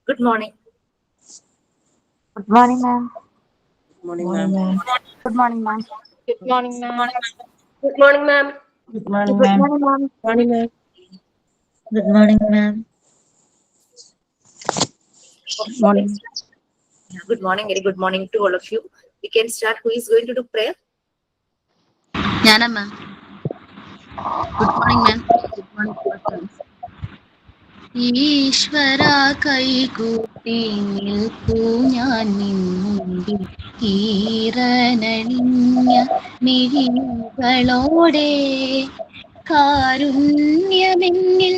Good morning. Good morning, ma'am. Morning, ma'am. Good morning, ma'am. Good morning, ma'am. Good morning, ma'am. Good morning, Good ma'am. morning, ma'am. Morning, ma'am. Good morning, ma'am. Okay, we can Morning. start. Yeah, good morning. Very good morning to all of you. We can start. Who is going to do prayer? Jana ma'am. Good morning, ma'am. Good morning, friends. ഈശ്വര കൈകൂട്ടി നിൽപ്പൂ ഞാൻ നിന്നുണ്ടിൽ ഈറനണിഞ്ഞ മിഴികളോടെ കാരുണ്യമെന്നിൽ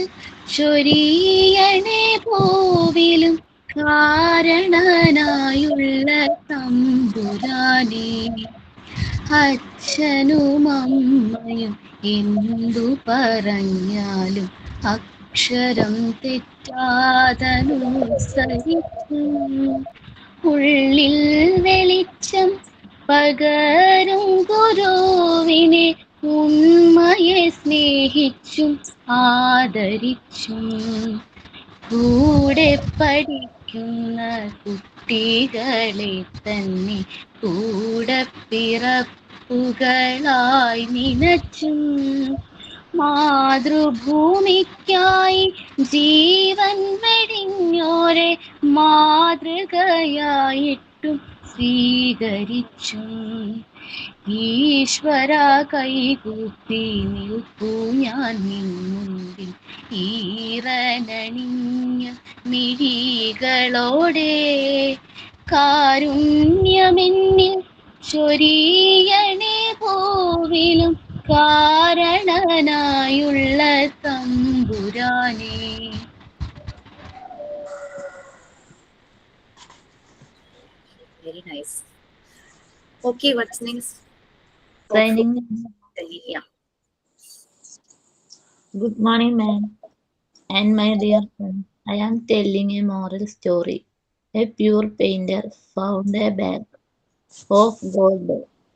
ചൊരിയണേ പോവിലും കാരണനായുള്ള തമ്പുരാനേ അച്ഛനും അമ്മയും എന്തു പറഞ്ഞാലും അക്ഷരം തെറ്റാതനുസരിക്കും ഉള്ളിൽ വെളിച്ചം പകരും ഗുരുവിനെ ഉമ്മയെ സ്നേഹിച്ചും ആദരിച്ചും കൂടെ പഠിക്കുന്ന കുട്ടികളെ തന്നെ കൂടെ പിറപ്പുകളായി നിനച്ചും മാതൃഭൂമിക്കായി ജീവൻ വെടിഞ്ഞോരെ മാതൃകയായിട്ടും സ്വീകരിച്ചും ഈശ്വര കൈകൂപ്പി നിൽപ്പൂ ഞാൻ നിന്നുണ്ടിൽ ഈറനണിഞ്ഞ മിഴികളോടെ കാരുണ്യമെന്നിൽ ചൊരിയണേ പോവിലും കാരണനായുള്ള തമ്പുരാനേ. Very nice. Okay, what's next? Signing. Yeah. Good morning, ma'am. And my dear friend, I am telling a moral story. A pure painter found a bag of gold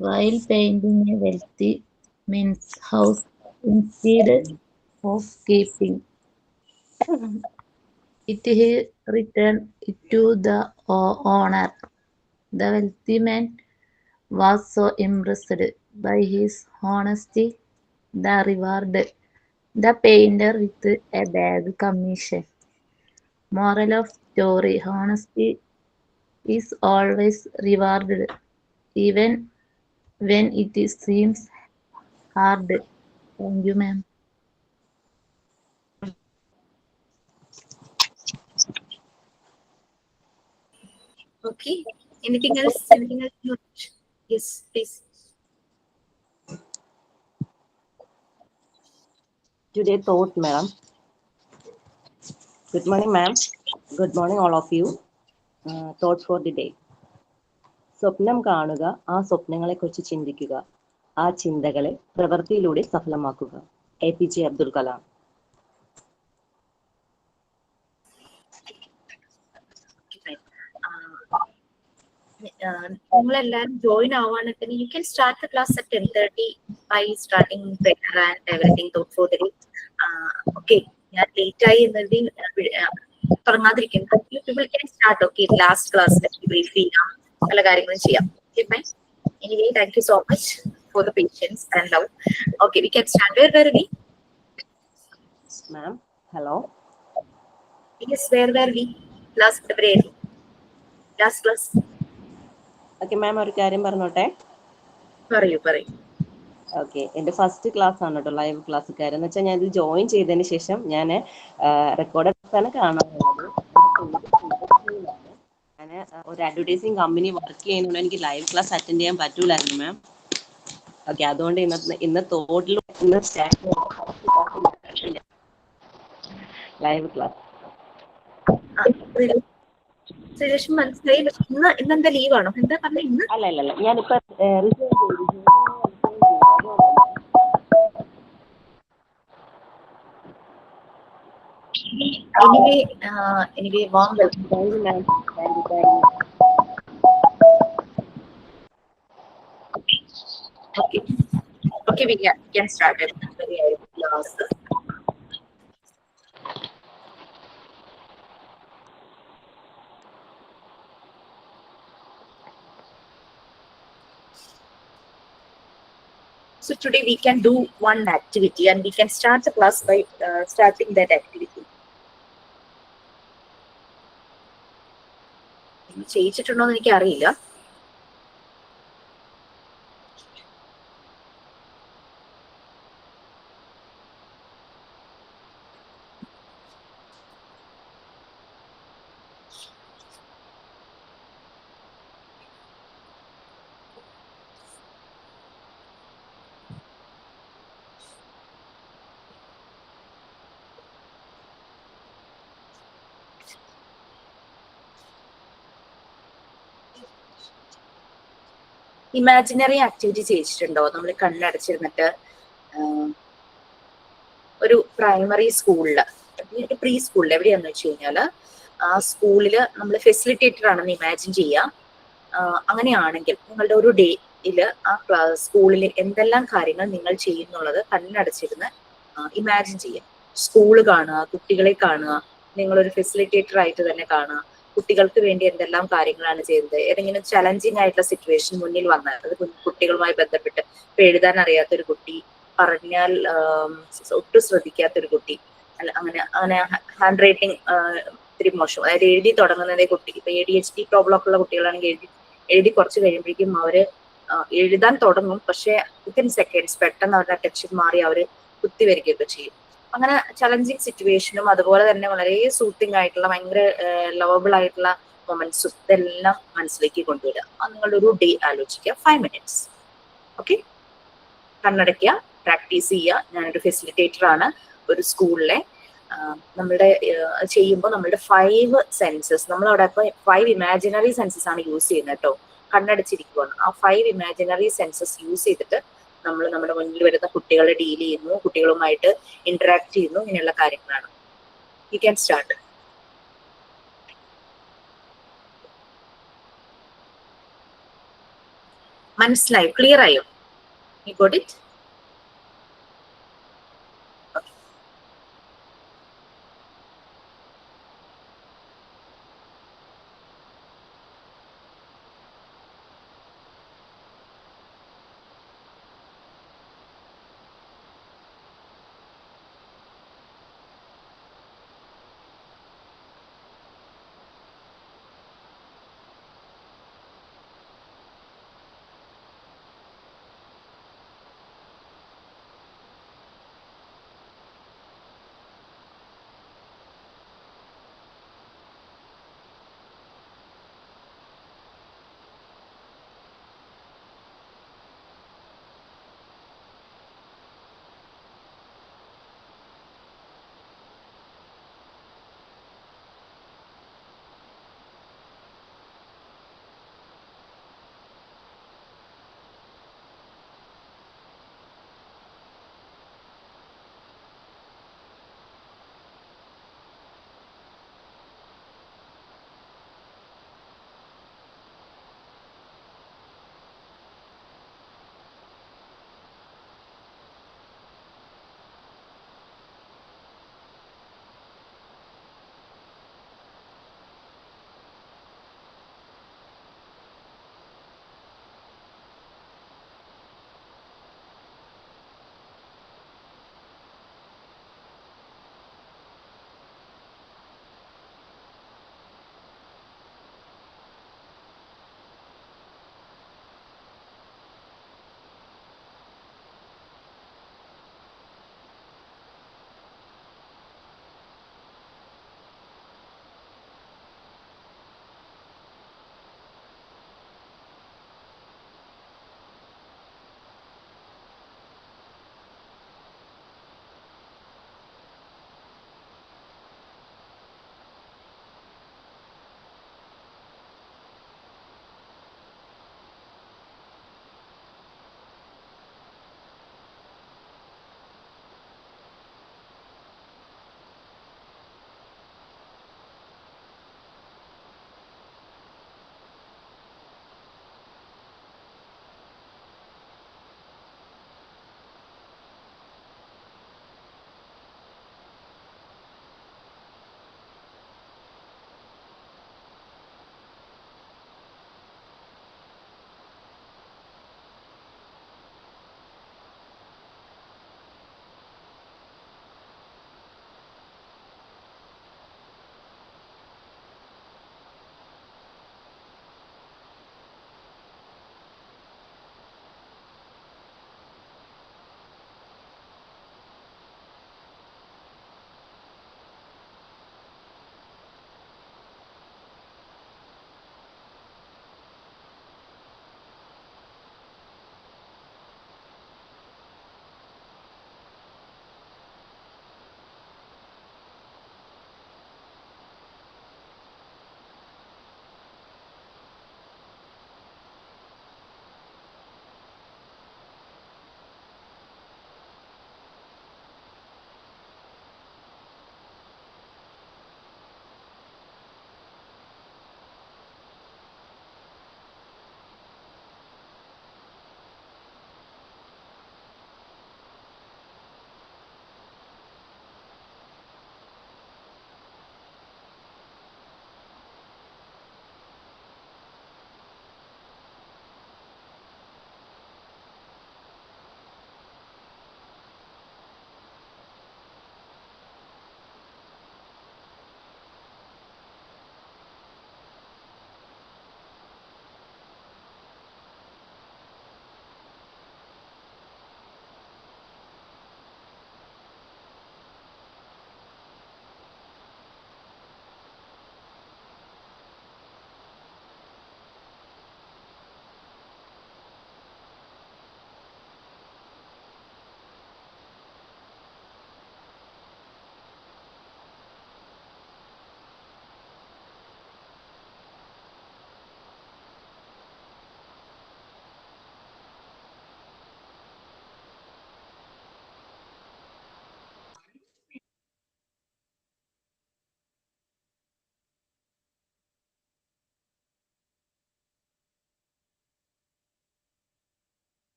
while painting a wealthy man's house. Instead of keeping it, he returned it to the owner. The wealthy man was so impressed by his honesty that rewarded the painter with a bag commission. Moral of story: honesty is always rewarded, even when it seems hard. Thank you, ma'am. Okay. Anything else? Anything else? Yes, please. Today thought, ma'am. Good morning, ma'am. Good morning, all of you. Thoughts for the day. സ്വപ്നം കാണുക, ആ സ്വപ്നങ്ങളെക്കുറിച്ച് ചിന്തിക്കുക, ആ ചിന്തകളെ പ്രവൃത്തിയിലൂടെ സഫലമാക്കുക. APJ Abdul Kalam. നിങ്ങളെല്ലാവരും join ആവാണെങ്കിൽ you can start the class at 10:30 by starting prayer and everything thought for the day. Okay, ഞാൻ ലേറ്റ് ആയി എന്നതിൽ തുടങ്ങാതിരിക്കുന്നു. People can start. Okay, last ക്ലാസ്സിൽ ബ്രീഫ് ചെയ്യാം, പല കാര്യങ്ങളും ചെയ്യാം. Okay, fine. Anyway, thank you so much for the patience and love. Okay, we can start. Where we? Ma'am, hello. Yes, where we? Last February, last class. Okay ma'am, ഒരു കാര്യം പറഞ്ഞോട്ടെ. പറയൂ. Okay, എൻ്റെ first class ആണ് കേട്ടോ, live class. കാര്യം എന്ന് വെച്ചാൽ ഞാൻ ഇത് ജോയിൻ ചെയ്തതിന് ശേഷം ഞാൻ റെക്കോർഡാണ് കാണാറുള്ളത്. ഞാൻ ഒരു അഡ്വർടൈസിങ് കമ്പനി വർക്ക് ചെയ്യുന്നതുകൊണ്ട് എനിക്ക് ലൈവ് ക്ലാസ് അറ്റൻഡ് ചെയ്യാൻ പറ്റൂലായിരുന്നു മാം. ഓക്കെ, അതുകൊണ്ട് ഇന്ന് തോട്ടിൽ ലൈവ് ക്ലാസ്. ശ്രീലക്ഷ്മി മനസ്സിലായി. ഇന്നെന്താ ലീവാണോ? എന്താ പറഞ്ഞ? ഇന്ന് അല്ല, ഞാനിപ്പോ anyway warm welcome. Thank you, ma'am. Thank you. Okay, we can start it. Class. So today we can do one activity and we can start the class by starting that activity. ചെയ്യിച്ചിട്ടുണ്ടോ എന്ന് എനിക്ക് അറിയില്ല. Imaginary activity ചെയ്യിച്ചിട്ടുണ്ടോ? നമ്മൾ കണ്ണടച്ചിരുന്നിട്ട് ഒരു primary സ്കൂളില്, pre സ്കൂളിൽ എവിടെയാന്ന് വെച്ച് കഴിഞ്ഞാല് ആ സ്കൂളില് നമ്മൾ ഫെസിലിറ്റേറ്റർ ആണെന്ന് ഇമാജിൻ ചെയ്യുക. അങ്ങനെയാണെങ്കിൽ നിങ്ങളുടെ ഒരു ഡേയില് ആ സ്കൂളിൽ എന്തെല്ലാം കാര്യങ്ങൾ നിങ്ങൾ ചെയ്യുന്നുള്ളത് കണ്ണടച്ചിരുന്ന് ഇമാജിൻ ചെയ്യുക. സ്കൂള് കാണുക, കുട്ടികളെ കാണുക, നിങ്ങളൊരു ഫെസിലിറ്റേറ്റർ ആയിട്ട് തന്നെ കാണുക. കുട്ടികൾക്ക് വേണ്ടി എന്തെല്ലാം കാര്യങ്ങളാണ് ചെയ്യുന്നത്, ഏതെങ്കിലും ചലഞ്ചിങ് ആയിട്ടുള്ള സിറ്റുവേഷൻ മുന്നിൽ വന്നാൽ അത് കുട്ടികളുമായി ബന്ധപ്പെട്ട് ഇപ്പൊ എഴുതാൻ അറിയാത്തൊരു കുട്ടി, പറഞ്ഞാൽ ഒട്ടും ശ്രദ്ധിക്കാത്തൊരു കുട്ടി, അല്ല അങ്ങനെ അങ്ങനെ ഹാൻഡ് റൈറ്റിംഗ് ഇത്തിരി മോശം, അതായത് എഴുതി തുടങ്ങുന്നതേ കുട്ടി, ഇപ്പൊ ADHD പ്രോബ്ലം ഒക്കെ ഉള്ള കുട്ടികളാണെങ്കിൽ എഴുതി കുറച്ച് കഴിയുമ്പോഴേക്കും അവര് എഴുതാൻ തുടങ്ങും, പക്ഷെ വിത്തിൻ സെക്കൻഡ്സ് പെട്ടെന്ന് അവരുടെ അറ്റൻഷൻ മാറി അവര് കുത്തിവരികയൊക്കെ ചെയ്യും. അങ്ങനെ ചലഞ്ചിങ് സിറ്റുവേഷനും അതുപോലെ തന്നെ വളരെ സൂത്തിങ് ആയിട്ടുള്ള ഭയങ്കര ലവബിൾ ആയിട്ടുള്ള മൊമെന്റ്സും ഇതെല്ലാം മനസ്സിലേക്ക് കൊണ്ടുവരിക. നിങ്ങളുടെ ഒരു ഡേ ആലോചിക്കുക, 5 minutes. ഓക്കെ, കണ്ണടയ്ക്കുക, പ്രാക്ടീസ് ചെയ്യുക. ഞാനൊരു ഫെസിലിറ്റേറ്റർ ആണ് ഒരു സ്കൂളിലെ. നമ്മളുടെ ചെയ്യുമ്പോൾ നമ്മളുടെ 5 സെൻസസ്, നമ്മളവിടെ ഇപ്പൊ 5 ഇമാജിനറി സെൻസസ് ആണ് യൂസ് ചെയ്യുന്നത് കേട്ടോ. കണ്ണടച്ചിരിക്കുകയാണ്. ആ 5 ഇമാജിനറി സെൻസസ് യൂസ് ചെയ്തിട്ട് നമ്മൾ നമ്മുടെ മുന്നിൽ വരുന്ന കുട്ടികളെ ഡീൽ ചെയ്യുന്നു, കുട്ടികളുമായിട്ട് ഇന്ററാക്ട് ചെയ്യുന്നു, ഇങ്ങനെയുള്ള കാര്യങ്ങളാണ്. U can start. മനസ്സിലായോ? ക്ലിയർ ആയോ? You got it?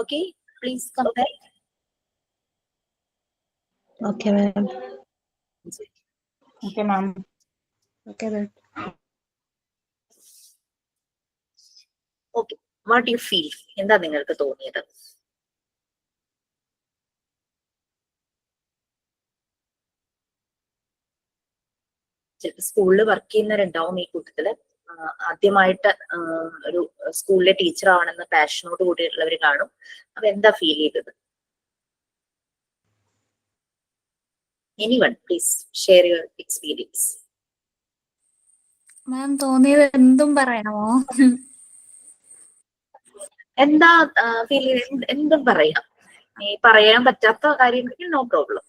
Okay, please come back. Okay, ma'am. Okay, ma'am. Okay, ma'am. Okay, what do you feel? എന്താ നിങ്ങൾക്ക് തോന്നിയത്? സ്കൂളിൽ വർക്ക് ചെയ്യുന്നവരുണ്ടാവും ഈ കൂട്ടത്തില്. ആദ്യമായിട്ട് ഒരു സ്കൂളിലെ ടീച്ചർ ആവണമെന്ന് പാഷനോട് കൂടിയുള്ളവർ കാണും. അപ്പൊ എന്താ ഫീൽ ചെയ്തത്? Anyone please share your experience. Ma'am തോന്നിയത് എന്തും പറയണമോ? എന്താ ഫീൽ ചെയ്ത് എന്തും പറയാം. ഈ പറയാൻ പറ്റാത്ത കാര്യമെങ്കിൽ നോ പ്രോബ്ലം.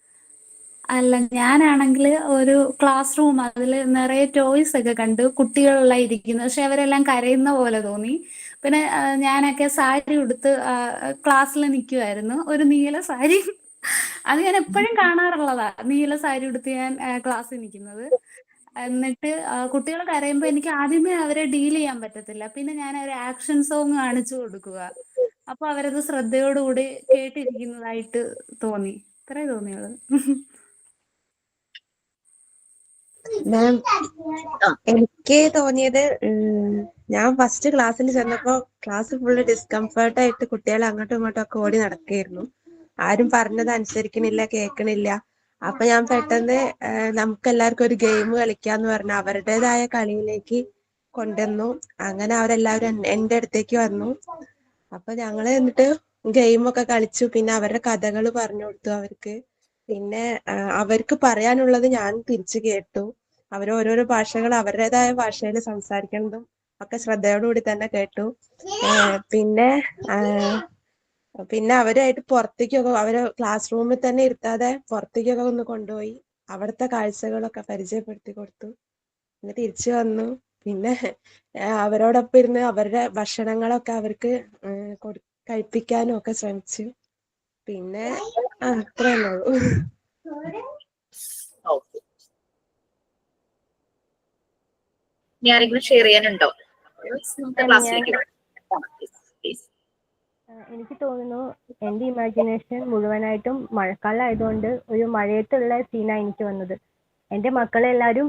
അല്ല, ഞാനാണെങ്കിൽ ഒരു ക്ലാസ് റൂം, അതിൽ നിറയെ ടോയ്സ് ഒക്കെ കണ്ടു, കുട്ടികളെല്ലാം ഇരിക്കുന്നു. പക്ഷെ അവരെല്ലാം കരയുന്ന പോലെ തോന്നി. പിന്നെ ഞാനൊക്കെ സാരി ഉടുത്ത് ക്ലാസ്സിൽ നിൽക്കുമായിരുന്നു. ഒരു നീല സാരി, അത് ഞാൻ എപ്പോഴും കാണാറുള്ളതാ, നീല സാരി ഉടുത്ത് ഞാൻ ക്ലാസ്സിൽ നിൽക്കുന്നത്. എന്നിട്ട് കുട്ടികൾ കരയുമ്പോൾ എനിക്ക് ആദ്യമേ അവരെ ഡീൽ ചെയ്യാൻ പറ്റത്തില്ല. പിന്നെ ഞാൻ ഒരു ആക്ഷൻ സോങ് കാണിച്ചു കൊടുക്കുക. അപ്പൊ അവരത് ശ്രദ്ധയോടുകൂടി കേട്ടിരിക്കുന്നതായിട്ട് തോന്നി. ഇത്രേ തോന്നിയുള്ളൂ. മാം, എനിക്ക് തോന്നിയത് ഞാൻ ഫസ്റ്റ് ക്ലാസ്സിൽ ചെന്നപ്പോ ക്ലാസ് ഫുള്ള് ഡിസ്കംഫേർട്ട് ആയിട്ട് കുട്ടികൾ അങ്ങോട്ടും ഇങ്ങോട്ടും ഒക്കെ ഓടി നടക്കുകയായിരുന്നു. ആരും പറഞ്ഞത് അനുസരിക്കണില്ല, കേൾക്കണില്ല. അപ്പൊ ഞാൻ പെട്ടെന്ന് നമുക്ക് എല്ലാവർക്കും ഒരു ഗെയിം കളിക്കാന്ന് പറഞ്ഞ അവരുടേതായ കളിയിലേക്ക് കൊണ്ടുവന്നു. അങ്ങനെ അവരെല്ലാവരും എന്റെ അടുത്തേക്ക് വന്നു. അപ്പൊ ഞങ്ങള് എന്നിട്ട് ഗെയിമൊക്കെ കളിച്ചു. പിന്നെ അവരുടെ കഥകൾ പറഞ്ഞു കൊടുത്തു അവർക്ക്. പിന്നെ അവർക്ക് പറയാനുള്ളത് ഞാൻ തിരിച്ചു കേട്ടു. അവർ ഓരോരോ ഭാഷകൾ അവരുടേതായ ഭാഷയിൽ സംസാരിക്കുന്നതും ഒക്കെ ശ്രദ്ധയോടുകൂടി തന്നെ കേട്ടു. പിന്നെ അവരായിട്ട് പുറത്തേക്കൊക്കെ, അവരെ ക്ലാസ് റൂമിൽ തന്നെ ഇരുത്താതെ പുറത്തേക്കൊക്കെ ഒന്ന് കൊണ്ടുപോയി അവിടുത്തെ കാഴ്ചകളൊക്കെ പരിചയപ്പെടുത്തി കൊടുത്തു. പിന്നെ തിരിച്ചു വന്നു. പിന്നെ അവരോടൊപ്പം ഇരുന്ന് അവരുടെ ഭക്ഷണങ്ങളൊക്കെ അവർക്ക് കഴിപ്പിക്കാനും ഒക്കെ ശ്രമിച്ചു. പിന്നെ അത്രേ ഉള്ളൂ. ഓക്കെ, ഇനി ആരെങ്കിലും ഷെയർ ചെയ്യാനുണ്ടോ? നമുക്ക് ക്ലാസ്സിലേക്ക് എനിക്ക് തോന്നുന്നു എൻ്റെ ഇമാജിനേഷൻ മുഴുവനായിട്ടും മഴക്കാലമായതുകൊണ്ട് ഒരു മഴയത്തുള്ള സീനാണ് എനിക്ക് വന്നത്. എൻ്റെ മക്കളെല്ലാവരും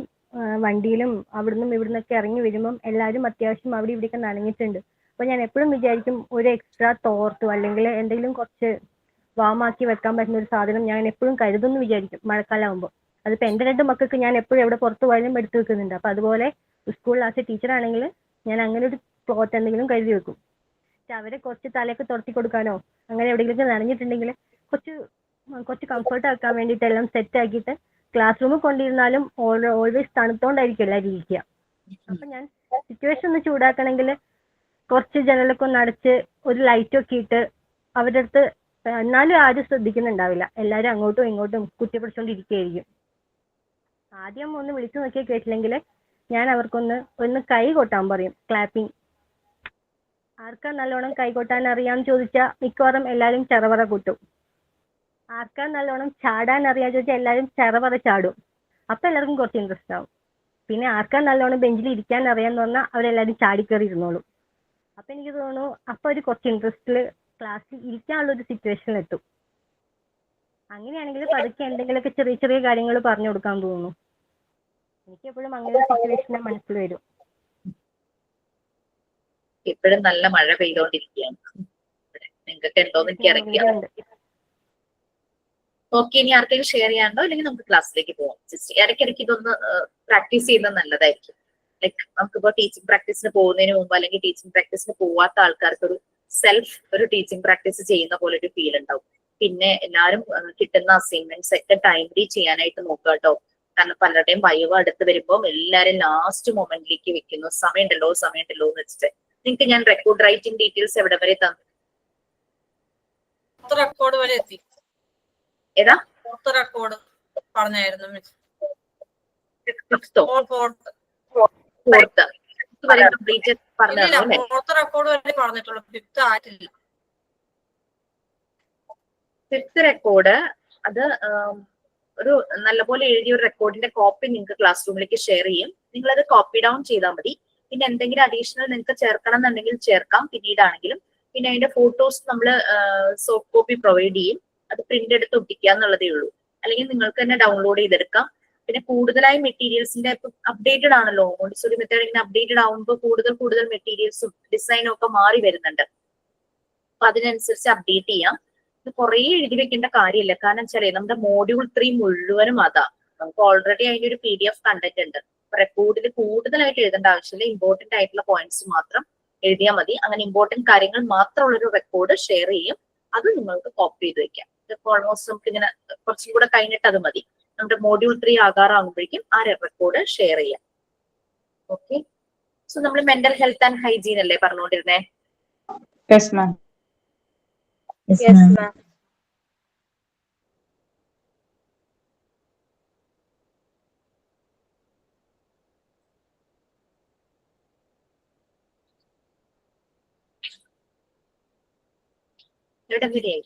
വണ്ടിയിലും അവിടുന്നും ഇവിടുന്നൊക്കെ ഇറങ്ങി വരുമ്പം എല്ലാവരും അത്യാവശ്യം അവിടെ ഇവിടെയൊക്കെ നനഞ്ഞിട്ടുണ്ട്. അപ്പോൾ ഞാൻ എപ്പോഴും വിചാരിക്കും ഒരു എക്സ്ട്രാ തോർത്തോ അല്ലെങ്കിൽ എന്തെങ്കിലും കുറച്ച് വാമാക്കി വെക്കാൻ പറ്റുന്ന ഒരു സാധനം ഞാൻ എപ്പോഴും കരുതുമെന്ന് വിചാരിക്കും മഴക്കാലമാകുമ്പോൾ. അതിപ്പോൾ എൻ്റെ 2 മക്കൾക്ക് ഞാൻ എപ്പോഴും എവിടെ പുറത്ത് പോയാലും എടുത്ത് വെക്കുന്നുണ്ട്. അപ്പോൾ അതുപോലെ സ്കൂളിൽ ആസ് എ ടീച്ചറാണെങ്കിൽ ഞാൻ അങ്ങനെ ഒരു ക്ലോത്ത് എന്തെങ്കിലും കരുതി വെക്കും. അവരെ കുറച്ച് തലയൊക്കെ തുറത്തി കൊടുക്കാനോ അങ്ങനെ എവിടെയെങ്കിലും നനഞ്ഞിട്ടുണ്ടെങ്കിൽ കുറച്ച് കംഫർട്ട് ആക്കാൻ വേണ്ടിയിട്ട് എല്ലാം സെറ്റ് ആക്കിയിട്ട് ക്ലാസ് റൂമിൽ കൊണ്ടിരുന്നാലും ഓൾവേസ് തണുത്തോണ്ടായിരിക്കും എല്ലാവരും ഇരിക്കുക. അപ്പം ഞാൻ സിറ്റുവേഷൻ ഒന്ന് ചൂടാക്കണമെങ്കിൽ കുറച്ച് ജനലൊക്കെ ഒന്ന് അടച്ച് ഒരു ലൈറ്റൊക്കെ ഇട്ട് അവരുടെ അടുത്ത്, എന്നാലും ആരും ശ്രദ്ധിക്കുന്നുണ്ടാവില്ല. എല്ലാവരും അങ്ങോട്ടും ഇങ്ങോട്ടും കുത്തിപ്പിടിച്ചോണ്ടിരിക്കുകയായിരിക്കും. ആദ്യം ഒന്ന് വിളിച്ചു നോക്കിയാൽ കേട്ടില്ലെങ്കിൽ ഞാൻ അവർക്കൊന്ന് കൈ കൊട്ടാൻ പറയും, ക്ലാപ്പിംഗ്. ആർക്കാ നല്ലോണം കൈ കൊട്ടാൻ അറിയാമെന്ന് ചോദിച്ചാൽ മിക്കവാറും എല്ലാവരും ചെറവറ കൂട്ടും. ആർക്കാ നല്ലോണം ചാടാൻ അറിയാമെന്ന് ചോദിച്ചാൽ എല്ലാവരും ചെറവറ ചാടും. അപ്പം എല്ലാവർക്കും കുറച്ച് ഇൻട്രസ്റ്റ് ആവും. പിന്നെ ആർക്കാ നല്ലോണം ബെഞ്ചിൽ ഇരിക്കാൻ അറിയാമെന്ന് പറഞ്ഞാൽ അവരെല്ലാവരും ചാടിക്കയറി ഇരുന്നോളും. അപ്പം എനിക്ക് തോന്നുന്നു അപ്പം ഒരു കുറച്ച് ഇൻട്രസ്റ്റിൽ ക്ലാസ്സിൽ ഇരിക്കാനുള്ളൊരു സിറ്റുവേഷനിൽ എത്തും. അങ്ങനെയാണെങ്കിൽ പതുക്കെ എന്തെങ്കിലുമൊക്കെ ചെറിയ ചെറിയ കാര്യങ്ങൾ പറഞ്ഞു കൊടുക്കാൻ തോന്നുന്നു. എനിക്ക് എപ്പോഴും അങ്ങനെ ഒരു സിറ്റുവേഷനെ മനസ്സിൽ വരും. ഇപ്പോഴും നല്ല മഴ പെയ്തോണ്ടിരിക്കുകയാണ്. നിങ്ങൾക്ക് ഉണ്ടോന്ന് എനിക്ക് അറിയില്ല. ഓക്കെ, ഇനി ആർക്കെങ്കിലും ഷെയർ ചെയ്യാനുണ്ടോ? അല്ലെങ്കിൽ നമുക്ക് ക്ലാസ്സിലേക്ക് പോകാം. ജസ്റ്റ് ഇടയ്ക്കിടയ്ക്ക് ഇതൊന്ന് പ്രാക്ടീസ് ചെയ്യുന്നത് നല്ലതായിരിക്കും. ലൈക്ക് നമുക്കിപ്പോ ടീച്ചിങ് പ്രാക്ടീസിന് പോകുന്നതിന് മുമ്പ് അല്ലെങ്കിൽ ടീച്ചിങ് പ്രാക്ടീസിന് പോവാത്ത ആൾക്കാർക്ക് ഒരു ടീച്ചിങ് പ്രാക്ടീസ് ചെയ്യുന്ന പോലെ ഒരു ഫീൽ ഉണ്ടാവും. പിന്നെ എല്ലാവരും കിട്ടുന്ന അസൈൻമെന്റ്സ് ഒക്കെ ടൈംലി ചെയ്യാനായിട്ട് നോക്കുക കേട്ടോ. കാരണം പലരുടെയും വയവ് അടുത്ത് വരുമ്പോൾ എല്ലാവരും ലാസ്റ്റ് മൊമെന്റിലേക്ക് വെക്കുന്നു. സമയമുണ്ടല്ലോ എന്ന് വെച്ചിട്ട്. നിങ്ങൾക്ക് ഞാൻ റെക്കോർഡ് റൈറ്റിംഗ് ഡീറ്റെയിൽസ് എവിടെ വരെ തന്നു? റെക്കോർഡ് വരെ എത്തി. ഏതാ റെക്കോർഡ് പറഞ്ഞായിരുന്നു മിസ്? റെക്കോർഡ് വരെ പറഞ്ഞിട്ടുള്ളൂ. ഫിഫ്ത്ത് ആയിട്ടില്ല. ഫിഫ്ത്ത് റെക്കോർഡ് അത് ഒരു നല്ലപോലെ എഴുതിയ ഒരു റെക്കോർഡിന്റെ കോപ്പി നിങ്ങൾക്ക് ക്ലാസ് റൂമിലേക്ക് ഷെയർ ചെയ്യും. നിങ്ങൾ അത് കോപ്പി ഡൗൺ ചെയ്താൽ മതി. പിന്നെ എന്തെങ്കിലും അഡീഷണൽ നിങ്ങൾക്ക് ചേർക്കണം എന്നുണ്ടെങ്കിൽ ചേർക്കാം പിന്നീടാണെങ്കിലും. പിന്നെ അതിന്റെ ഫോട്ടോസ് നമ്മൾ സോഫ്റ്റ് കോപ്പി പ്രൊവൈഡ് ചെയ്യും. അത് പ്രിന്റ് എടുത്ത് ഒട്ടിക്കുക എന്നുള്ളതേ ഉള്ളൂ. അല്ലെങ്കിൽ നിങ്ങൾക്ക് തന്നെ ഡൗൺലോഡ് ചെയ്തെടുക്കാം. പിന്നെ കൂടുതലായി മെറ്റീരിയൽസിന്റെ അപ്ഡേറ്റഡ് ആണല്ലോ, മോണ്ടിസോറി മെത്തേഡ് ഇങ്ങനെ അപ്ഡേറ്റഡ് ആവുമ്പോൾ കൂടുതൽ മെറ്റീരിയൽസും ഡിസൈനും ഒക്കെ മാറി വരുന്നുണ്ട്. അപ്പൊ അതിനനുസരിച്ച് അപ്ഡേറ്റ് ചെയ്യാം. ഇത് കുറെ എഴുതി വെക്കേണ്ട കാര്യമില്ല. കാരണം വെച്ചാലേ നമ്മുടെ മോഡ്യൂൾ 3 മുഴുവനും അതാ. നമുക്ക് ഓൾറെഡി അതിന്റെ ഒരു PDF കണ്ടന്റ് ഉണ്ട്. റെക്കോർഡിൽ കൂടുതലായിട്ട് എഴുതേണ്ട ആവശ്യമില്ല. ഇമ്പോർട്ടന്റ് ആയിട്ടുള്ള പോയിന്റ്സ് മാത്രം എഴുതിയാൽ മതി. അങ്ങനെ ഇമ്പോർട്ടന്റ് കാര്യങ്ങൾ മാത്രമുള്ള ഒരു റെക്കോർഡ് ഷെയർ ചെയ്യും. അത് നിങ്ങൾക്ക് കോപ്പി ചെയ്ത് വെക്കാം. ഇതൊക്കെ ഓൾമോസ്റ്റ് നമുക്ക് ഇങ്ങനെ കുറച്ചും കൂടെ കഴിഞ്ഞിട്ട് അത് മതി. നമ്മുടെ മോഡ്യൂൾ 3 ആകാറാകുമ്പോഴേക്കും ആ റെക്കോർഡ് ഷെയർ ചെയ്യാം. ഓക്കെ, സോ നമ്മൾ മെന്റൽ ഹെൽത്ത് ആൻഡ് ഹൈജീൻ അല്ലേ പറഞ്ഞുകൊണ്ടിരുന്നേ? Yes, ma'am. Yes, ma'am. എവിടെ വരെയായി?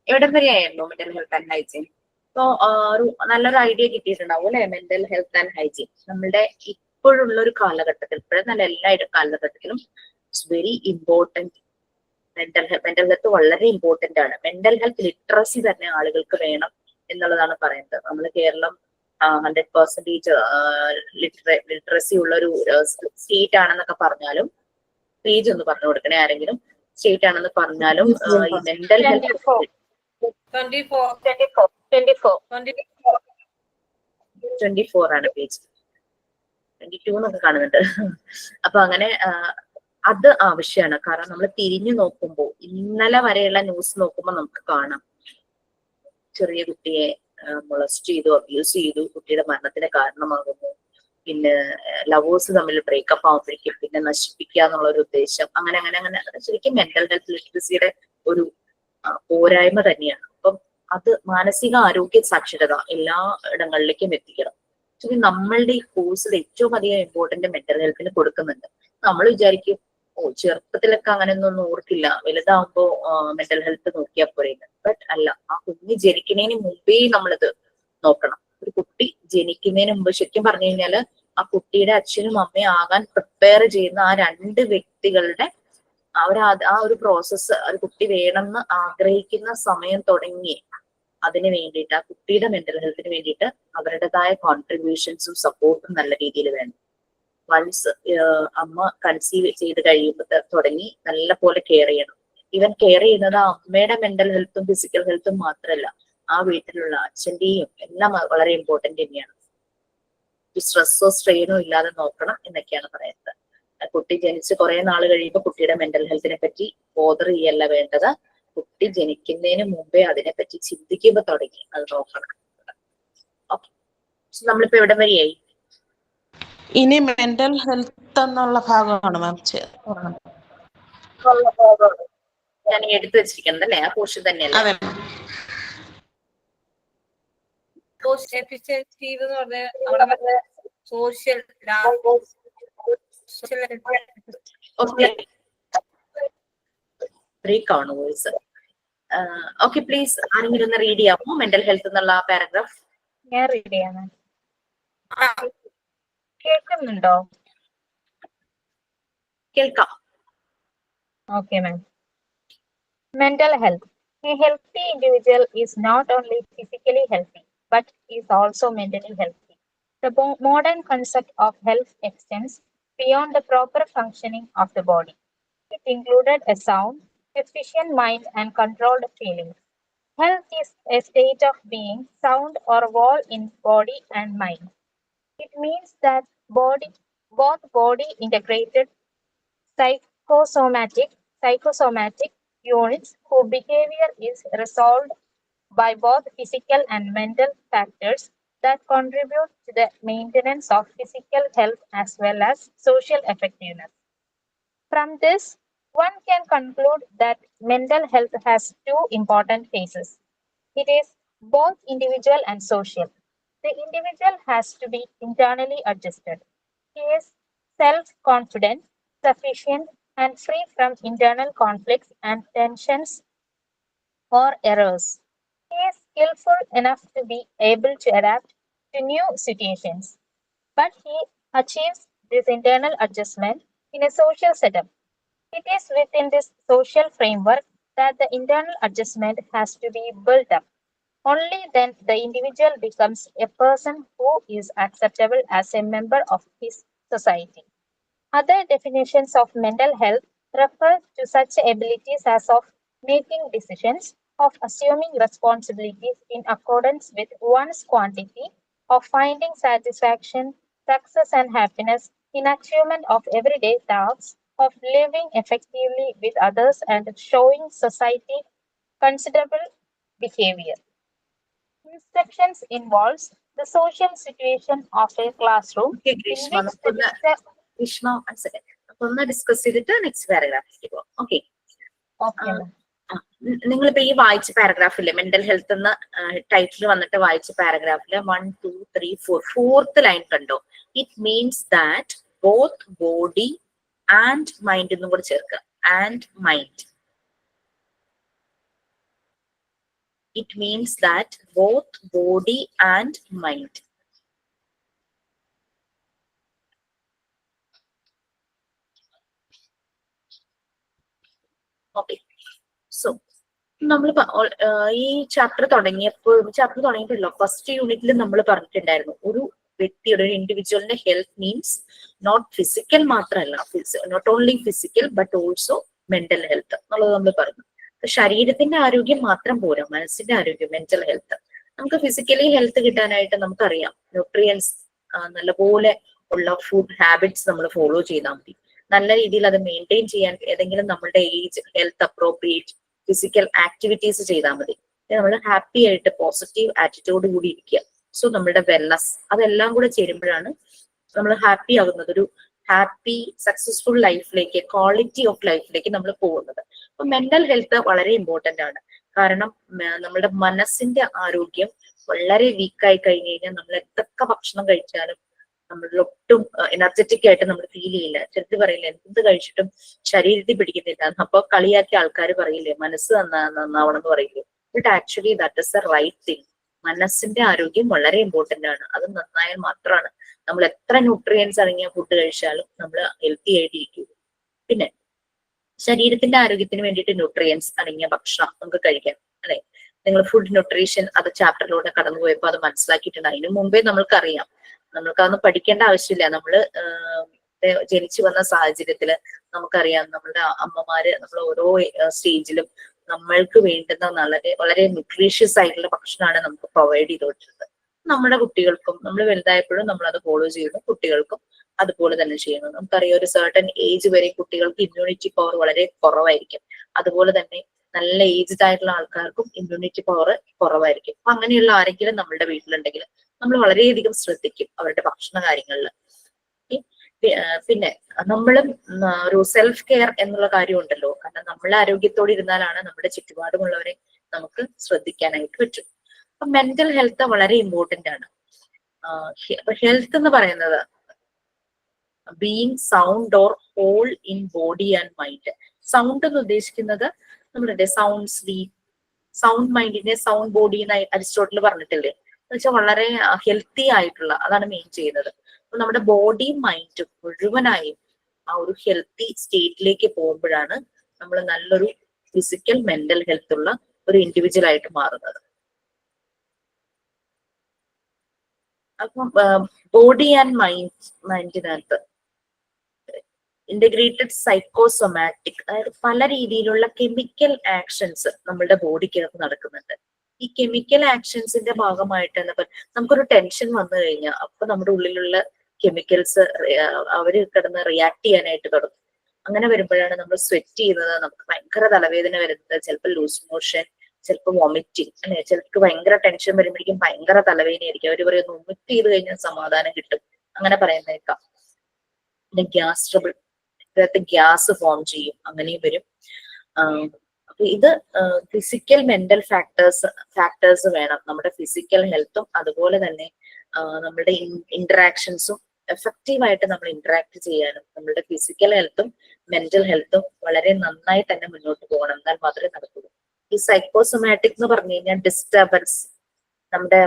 എവിടെ വരെയായിരുന്നു മെന്റൽ ഹെൽത്ത് ആൻഡ് ഹൈജീൻ? ഇപ്പോ നല്ലൊരു ഐഡിയ കിട്ടിയിട്ടുണ്ടാവും അല്ലെ? മെന്റൽ ഹെൽത്ത് ആൻഡ് ഹൈജീൻ നമ്മളുടെ ഇപ്പോഴുള്ള ഒരു കാലഘട്ടത്തിൽ, ഇപ്പോഴെന്നല്ല എല്ലാവരുടെ കാലഘട്ടത്തിലും it's very important. Mental health വളരെ ഇമ്പോർട്ടന്റ് ആണ്. മെന്റൽ ഹെൽത്ത് ലിറ്ററസി തന്നെ ആളുകൾക്ക് വേണം എന്നുള്ളതാണ് പറയുന്നത്. നമ്മൾ കേരളം 100% ലിറ്ററസി ഉള്ള ഒരു സ്റ്റേറ്റ് ആണെന്നൊക്കെ പറഞ്ഞാലും, പേജ് ഒന്ന് പറഞ്ഞു കൊടുക്കണേ ആരെങ്കിലും, സ്റ്റേറ്റ് ആണെന്ന് പറഞ്ഞാലും ഈ മെന്റൽ ഹെൽത്ത് 24 ആണ് പേജ്. 22 എന്നൊക്കെ കാണുന്നുണ്ട്. അപ്പൊ അങ്ങനെ അത് ആവശ്യമാണ്. കാരണം നമ്മൾ തിരിഞ്ഞു നോക്കുമ്പോൾ, ഇന്നലെ വരെയുള്ള ന്യൂസ് നോക്കുമ്പോൾ നമുക്ക് കാണാം, ചെറിയ കുട്ടിയെ മൊളസ്റ്റ് ചെയ്തു, അബ്യൂസ് ചെയ്തു, കുട്ടിയുടെ മരണത്തിന് കാരണമാകുന്നു. പിന്നെ ലവേഴ്സ് തമ്മിൽ ബ്രേക്കപ്പ് ആവുമ്പോഴേക്കും പിന്നെ നശിപ്പിക്കുക എന്നുള്ള ഒരു ഉദ്ദേശം, അങ്ങനെ അങ്ങനെ അങ്ങനെ. ശരിക്കും മെന്റൽ ഹെൽത്ത് ലിറ്ററസിയുടെ ഒരു പോരായ്മ തന്നെയാണ്. അപ്പം അത് മാനസിക ആരോഗ്യ സാക്ഷരത എല്ലാ ഇടങ്ങളിലേക്കും എത്തിക്കണം. ശരി, നമ്മളുടെ ഈ കോഴ്സിൽ ഏറ്റവും അധികം ഇമ്പോർട്ടന്റ് മെന്റൽ ഹെൽത്തിന് കൊടുക്കുന്നുണ്ട്. നമ്മൾ വിചാരിക്കും ചെറുപ്പത്തിലൊക്കെ അങ്ങനെയൊന്നും ഓർക്കില്ല, വലുതാവുമ്പോ മെന്റൽ ഹെൽത്ത് നോക്കിയാൽ പോരെയെന്ന്. ബട്ട് അല്ല, ആ കുഞ്ഞ് ജനിക്കുന്നതിന് മുമ്പേ നമ്മളിത് നോക്കണം. ഒരു കുട്ടി ജനിക്കുന്നതിന് മുമ്പ് ശരിക്കും പറഞ്ഞു കഴിഞ്ഞാല് ആ കുട്ടിയുടെ അച്ഛനും അമ്മയും ആകാൻ പ്രിപ്പയർ ചെയ്യുന്ന ആ 2 വ്യക്തികളുടെ ആ ഒരു പ്രോസസ്സ്, ഒരു കുട്ടി വേണമെന്ന് ആഗ്രഹിക്കുന്ന സമയം തുടങ്ങി അതിന് വേണ്ടിയിട്ട്, ആ കുട്ടിയുടെ മെന്റൽ ഹെൽത്തിന് വേണ്ടിയിട്ട് അവരുടേതായ കോൺട്രിബ്യൂഷൻസും സപ്പോർട്ടും നല്ല രീതിയിൽ വേണം. വൺസ് അമ്മ കൺസീവ് ചെയ്ത് കഴിയുമ്പോൾ തുടങ്ങി നല്ല പോലെ കെയർ ചെയ്യണം. ഈവൻ കെയർ ചെയ്യുന്നത് അമ്മയുടെ മെന്റൽ ഹെൽത്തും ഫിസിക്കൽ ഹെൽത്തും മാത്രമല്ല, ആ വീട്ടിലുള്ള അച്ഛന്റെയും എല്ലാം വളരെ ഇമ്പോർട്ടന്റ് തന്നെയാണ്. സ്ട്രെസ്സോ സ്ട്രെയിനോ ഇല്ലാതെ നോക്കണം എന്നൊക്കെയാണ് പറയുന്നത്. കുട്ടി ജനിച്ച് കുറെ നാൾ കഴിയുമ്പോൾ കുട്ടിയുടെ മെന്റൽ ഹെൽത്തിനെ പറ്റി ബോധർ ചെയ്യല്ല വേണ്ടത്. കുട്ടി ജനിക്കുന്നതിന് മുമ്പേ അതിനെപ്പറ്റി ചിന്തിക്കുമ്പോൾ തുടങ്ങി അത് നോക്കണം. ഓക്കെ, നമ്മളിപ്പോ എവിടെ വരെയായി? ഇനി മെന്റൽ ഹെൽത്ത് എന്നുള്ള ഭാഗമാണ് മാം. ഞാൻ എടുത്തു വെച്ചിരിക്കുന്നത് അല്ലേ? ആ പോർഷൻ തന്നെയല്ലേ? അതെ. എഫിഷ്യൻസീവ് എന്ന് പറഞ്ഞാൽ അവിടെ സോഷ്യൽ ബ്രേക്ക് ആണ് വോയിസ്. ഓക്കെ, പ്ലീസ് ആരെങ്കിലും ഒന്ന് റീഡ് ചെയ്യാമോ മെന്റൽ ഹെൽത്ത് എന്നുള്ള ആ പാരഗ്രാഫ്? ഞാൻ റീഡ് ചെയ്യാം. കേൾക്കുന്നുണ്ടോ? കേൾക്കാം. Okay, ma'am. Mental health. A healthy individual is not only physically healthy, but is also mentally healthy. The modern concept of health extends beyond the proper functioning of the body. It included a sound, efficient mind and controlled feelings. Health is a state of being sound or whole in body and mind. It means that both body integrated psychosomatic units whose behavior is resolved by both physical and mental factors that contribute to the maintenance of physical health as well as social effectiveness. From this, one can conclude that mental health has 2 important phases. It is both individual and social. The individual has to be internally adjusted. He is self-confident, sufficient, and free from internal conflicts and tensions or errors. He is skillful enough to be able to adapt to new situations. But he achieves this internal adjustment in a social setup. It is within this social framework that the internal adjustment has to be built up. Only then the individual becomes a person who is acceptable as a member of his society. Other definitions of mental health refer to such abilities as of making decisions, of assuming responsibilities in accordance with one's quantity, of finding satisfaction, success, and happiness in achievement of everyday tasks, of living effectively with others and showing society considerable behavior. Instructions involves the social situation of a classroom Okay, in Grishma, which the Grishma, one second. ഒന്ന് discuss ചെയ്തിട്ട് next പാരഗ്രാഫിലേക്ക് പോകാം. Okay, Okay, ma'am. നിങ്ങളിപ്പോ ഈ വായിച്ച പാരഗ്രാഫില്ലേ, mental health എന്ന title വന്നിട്ട് വായിച്ച പാരഗ്രാഫില് 1, 2, 3, 4 fourth line കണ്ടോ? It means that both body and mind എന്നും കൂടെ ചേർക്കുക. And mind. It means that both body and mind. Okay, so നമ്മൾ ഈ ചാപ്റ്റർ തുടങ്ങിയപ്പോഴല്ലോ ഫസ്റ്റ് യൂണിറ്റിൽ നമ്മൾ പറഞ്ഞിട്ടുണ്ടായിരുന്നു, ഒരു വ്യക്തിയുടെ ഒരു ഇൻഡിവിജ്വലിന്റെ ഹെൽത്ത് മീൻസ് നോട്ട് ഫിസിക്കൽ മാത്രമല്ല, not only physical but also mental health എന്നുള്ളത് നമ്മൾ പറഞ്ഞു. ശരീരത്തിന്റെ ആരോഗ്യം മാത്രം പോരാ, മനസ്സിന്റെ ആരോഗ്യം, മെന്റൽ ഹെൽത്ത്. നമുക്ക് ഫിസിക്കലി ഹെൽത്ത് കിട്ടാനായിട്ട് നമുക്കറിയാം ന്യൂട്രിയൻസ് നല്ലപോലെ ഉള്ള ഫുഡ് ഹാബിറ്റ്സ് നമ്മൾ ഫോളോ ചെയ്താൽ മതി. നല്ല രീതിയിൽ അത് മെയിൻറ്റെയിൻ ചെയ്യാൻ ഏതെങ്കിലും നമ്മുടെ age health appropriate physical activities ചെയ്താൽ മതി. നമ്മൾ ഹാപ്പി ആയിട്ട് പോസിറ്റീവ് ആറ്റിറ്റ്യൂഡ് കൂടി ഇരിക്കുക. സോ നമ്മുടെ വെൽനസ് അതെല്ലാം കൂടെ ചേരുമ്പോഴാണ് നമ്മൾ ഹാപ്പി ആകുന്നത്, ഒരു ഹാപ്പി സക്സസ്ഫുൾ ലൈഫിലേക്ക്, ക്വാളിറ്റി ഓഫ് ലൈഫിലേക്ക് നമ്മൾ പോകുന്നത്. അപ്പൊ മെന്റൽ ഹെൽത്ത് വളരെ ഇമ്പോർട്ടന്റ് ആണ്. കാരണം നമ്മുടെ മനസ്സിന്റെ ആരോഗ്യം വളരെ വീക്കായി കഴിഞ്ഞു കഴിഞ്ഞാൽ നമ്മൾ എന്തൊക്കെ ഭക്ഷണം കഴിച്ചാലും നമ്മളിൽ ഒട്ടും എനർജറ്റിക് ആയിട്ട് നമ്മൾ ഫീൽ ചെയ്യില്ല. ചെറുത് പറയില്ല എന്ത് കഴിച്ചിട്ടും ശരീരത്തിൽ പിടിക്കുന്നില്ല. അപ്പൊ കളിയാക്കിയ ആൾക്കാർ പറയില്ലേ മനസ്സ് നന്നാവണം എന്ന് പറയില്ലേ. But actually that is the right thing. മനസ്സിന്റെ ആരോഗ്യം വളരെ ഇമ്പോർട്ടന്റ് ആണ്. അത് നന്നായാൽ മാത്രമാണ് നമ്മൾ എത്ര ന്യൂട്രിയൻസ് അടങ്ങിയ ഫുഡ് കഴിച്ചാലും നമ്മൾ ഹെൽത്തി ആയിട്ടിരിക്കും. പിന്നെ ശരീരത്തിന്റെ ആരോഗ്യത്തിന് വേണ്ടിയിട്ട് ന്യൂട്രിയൻസ് അടങ്ങിയ ഭക്ഷണം നമുക്ക് കഴിക്കാം, അല്ലെ? നിങ്ങൾ ഫുഡ് ന്യൂട്രീഷൻ അത് ചാപ്റ്ററിലൂടെ കടന്നുപോയപ്പോൾ അത് മനസ്സിലാക്കിയിട്ടുണ്ട്. അതിനു മുമ്പേ നമ്മൾക്കറിയാം, നമ്മൾക്കതൊന്നും പഠിക്കേണ്ട ആവശ്യമില്ല. നമ്മള് ജനിച്ചു വന്ന സാഹചര്യത്തില് നമുക്കറിയാം നമ്മളുടെ അമ്മമാര് നമ്മൾ ഓരോ സ്റ്റേജിലും നമ്മൾക്ക് വേണ്ടുന്ന വളരെ ന്യൂട്രീഷ്യസ് ആയിട്ടുള്ള ഭക്ഷണമാണ് നമുക്ക് പ്രൊവൈഡ് ചെയ്തുകൊണ്ടിരുന്നത്. നമ്മുടെ കുട്ടികൾക്കും നമ്മൾ വലുതായപ്പോഴും നമ്മൾ അത് ഫോളോ ചെയ്യുന്നു, കുട്ടികൾക്കും അതുപോലെ തന്നെ ചെയ്യുന്നു. നമുക്കറിയാം ഒരു സർട്ടൻ ഏജ് വരെ കുട്ടികൾക്ക് ഇമ്മ്യൂണിറ്റി പവർ വളരെ കുറവായിരിക്കും. അതുപോലെ തന്നെ നല്ല ഏജ്ഡ് ആയിട്ടുള്ള ആൾക്കാർക്കും ഇമ്മ്യൂണിറ്റി പവർ കുറവായിരിക്കും. അപ്പൊ അങ്ങനെയുള്ള ആരെങ്കിലും നമ്മളുടെ വീട്ടിലുണ്ടെങ്കിൽ നമ്മൾ വളരെയധികം ശ്രദ്ധിക്കും അവരുടെ ഭക്ഷണ കാര്യങ്ങളിൽ. പിന്നെ നമ്മളും ഒരു സെൽഫ് കെയർ എന്നുള്ള കാര്യം ഉണ്ടല്ലോ. കാരണം നമ്മൾ ആരോഗ്യത്തോടെ ഇരുന്നാലാണ് നമ്മുടെ ചുറ്റുപാടുമുള്ളവരെ നമുക്ക് ശ്രദ്ധിക്കാനായിട്ട് പറ്റും. അപ്പൊ മെന്റൽ ഹെൽത്ത് വളരെ ഇമ്പോർട്ടന്റ് ആണ്. ഹെൽത്ത് എന്ന് പറയുന്നത് being sound or whole in body and mind. Sound എന്ന് ഉദ്ദേശിക്കുന്നത് നമ്മളുടെ സൗണ്ട് സ്ലീപ്പ്, സൗണ്ട് മൈൻഡിനെ സൗണ്ട് ബോഡി എന്ന് അരിസ്റ്റോട്ടിൽ പറഞ്ഞിട്ടില്ലേ. എന്ന് വെച്ചാൽ വളരെ ഹെൽത്തി ആയിട്ടുള്ള, അതാണ് മെയിൻ ചെയ്യുന്നത്. അപ്പൊ നമ്മുടെ ബോഡിയും മൈൻഡും മുഴുവനായും ആ ഒരു ഹെൽത്തി സ്റ്റേറ്റിലേക്ക് പോകുമ്പോഴാണ് നമ്മൾ നല്ലൊരു ഫിസിക്കൽ മെന്റൽ ഹെൽത്ത് ഉള്ള ഒരു ഇൻഡിവിജ്വൽ ആയിട്ട് മാറുന്നത്. അപ്പം ബോഡി ആൻഡ് മൈൻഡിനകത്ത് ഇന്റഗ്രേറ്റഡ് സൈക്കോസൊമാറ്റിക്, അതായത് പല രീതിയിലുള്ള കെമിക്കൽ ആക്ഷൻസ് നമ്മളുടെ ബോഡിക്കകത്ത് നടക്കുന്നുണ്ട്. ഈ കെമിക്കൽ ആക്ഷൻസിന്റെ ഭാഗമായിട്ട് നമുക്കൊരു ടെൻഷൻ വന്നു കഴിഞ്ഞാൽ അപ്പൊ നമ്മുടെ ഉള്ളിലുള്ള കെമിക്കൽസ് അവര് കിടന്ന് റിയാക്ട് ചെയ്യാനായിട്ട് തുടങ്ങും. അങ്ങനെ വരുമ്പോഴാണ് നമ്മൾ സ്വെറ്റ് ചെയ്യുന്നത്, നമുക്ക് ഭയങ്കര തലവേദന വരുന്നത്, ചിലപ്പോൾ ലൂസ് മോഷൻ, ചിലപ്പോൾ വോമിറ്റിങ്, അല്ലെ? ചിലർക്ക് ഭയങ്കര ടെൻഷൻ വരുമ്പോഴേക്കും ഭയങ്കര തലവേദനയായിരിക്കും. അവര് പറയുന്നു വോമിറ്റ് ചെയ്ത് കഴിഞ്ഞാൽ സമാധാനം കിട്ടും, അങ്ങനെ പറയുന്നേക്കാം. പിന്നെ ഗ്യാസ് ട്രബിൾ, ഗ്യാസ് ഫോം ചെയ്യും, അങ്ങനെയും വരും. അപ്പൊ ഇത് ഫിസിക്കൽ മെന്റൽ ഫാക്ടേഴ്സ് വേണം നമ്മുടെ ഫിസിക്കൽ ഹെൽത്തും അതുപോലെ തന്നെ നമ്മുടെ ഇന്ററാക്ഷൻസും എഫക്റ്റീവായിട്ട് നമ്മൾ ഇന്ററാക്ട് ചെയ്യാനും നമ്മുടെ ഫിസിക്കൽ ഹെൽത്തും മെന്റൽ ഹെൽത്തും വളരെ നന്നായി തന്നെ മുന്നോട്ട് പോകണം. എന്നാൽ മാത്രമേ നടക്കുള്ളൂ. ഈ സൈക്കോസൊമാറ്റിക് എന്ന് പറഞ്ഞു കഴിഞ്ഞാൽ ഡിസ്റ്റർബൻസ്, നമ്മുടെ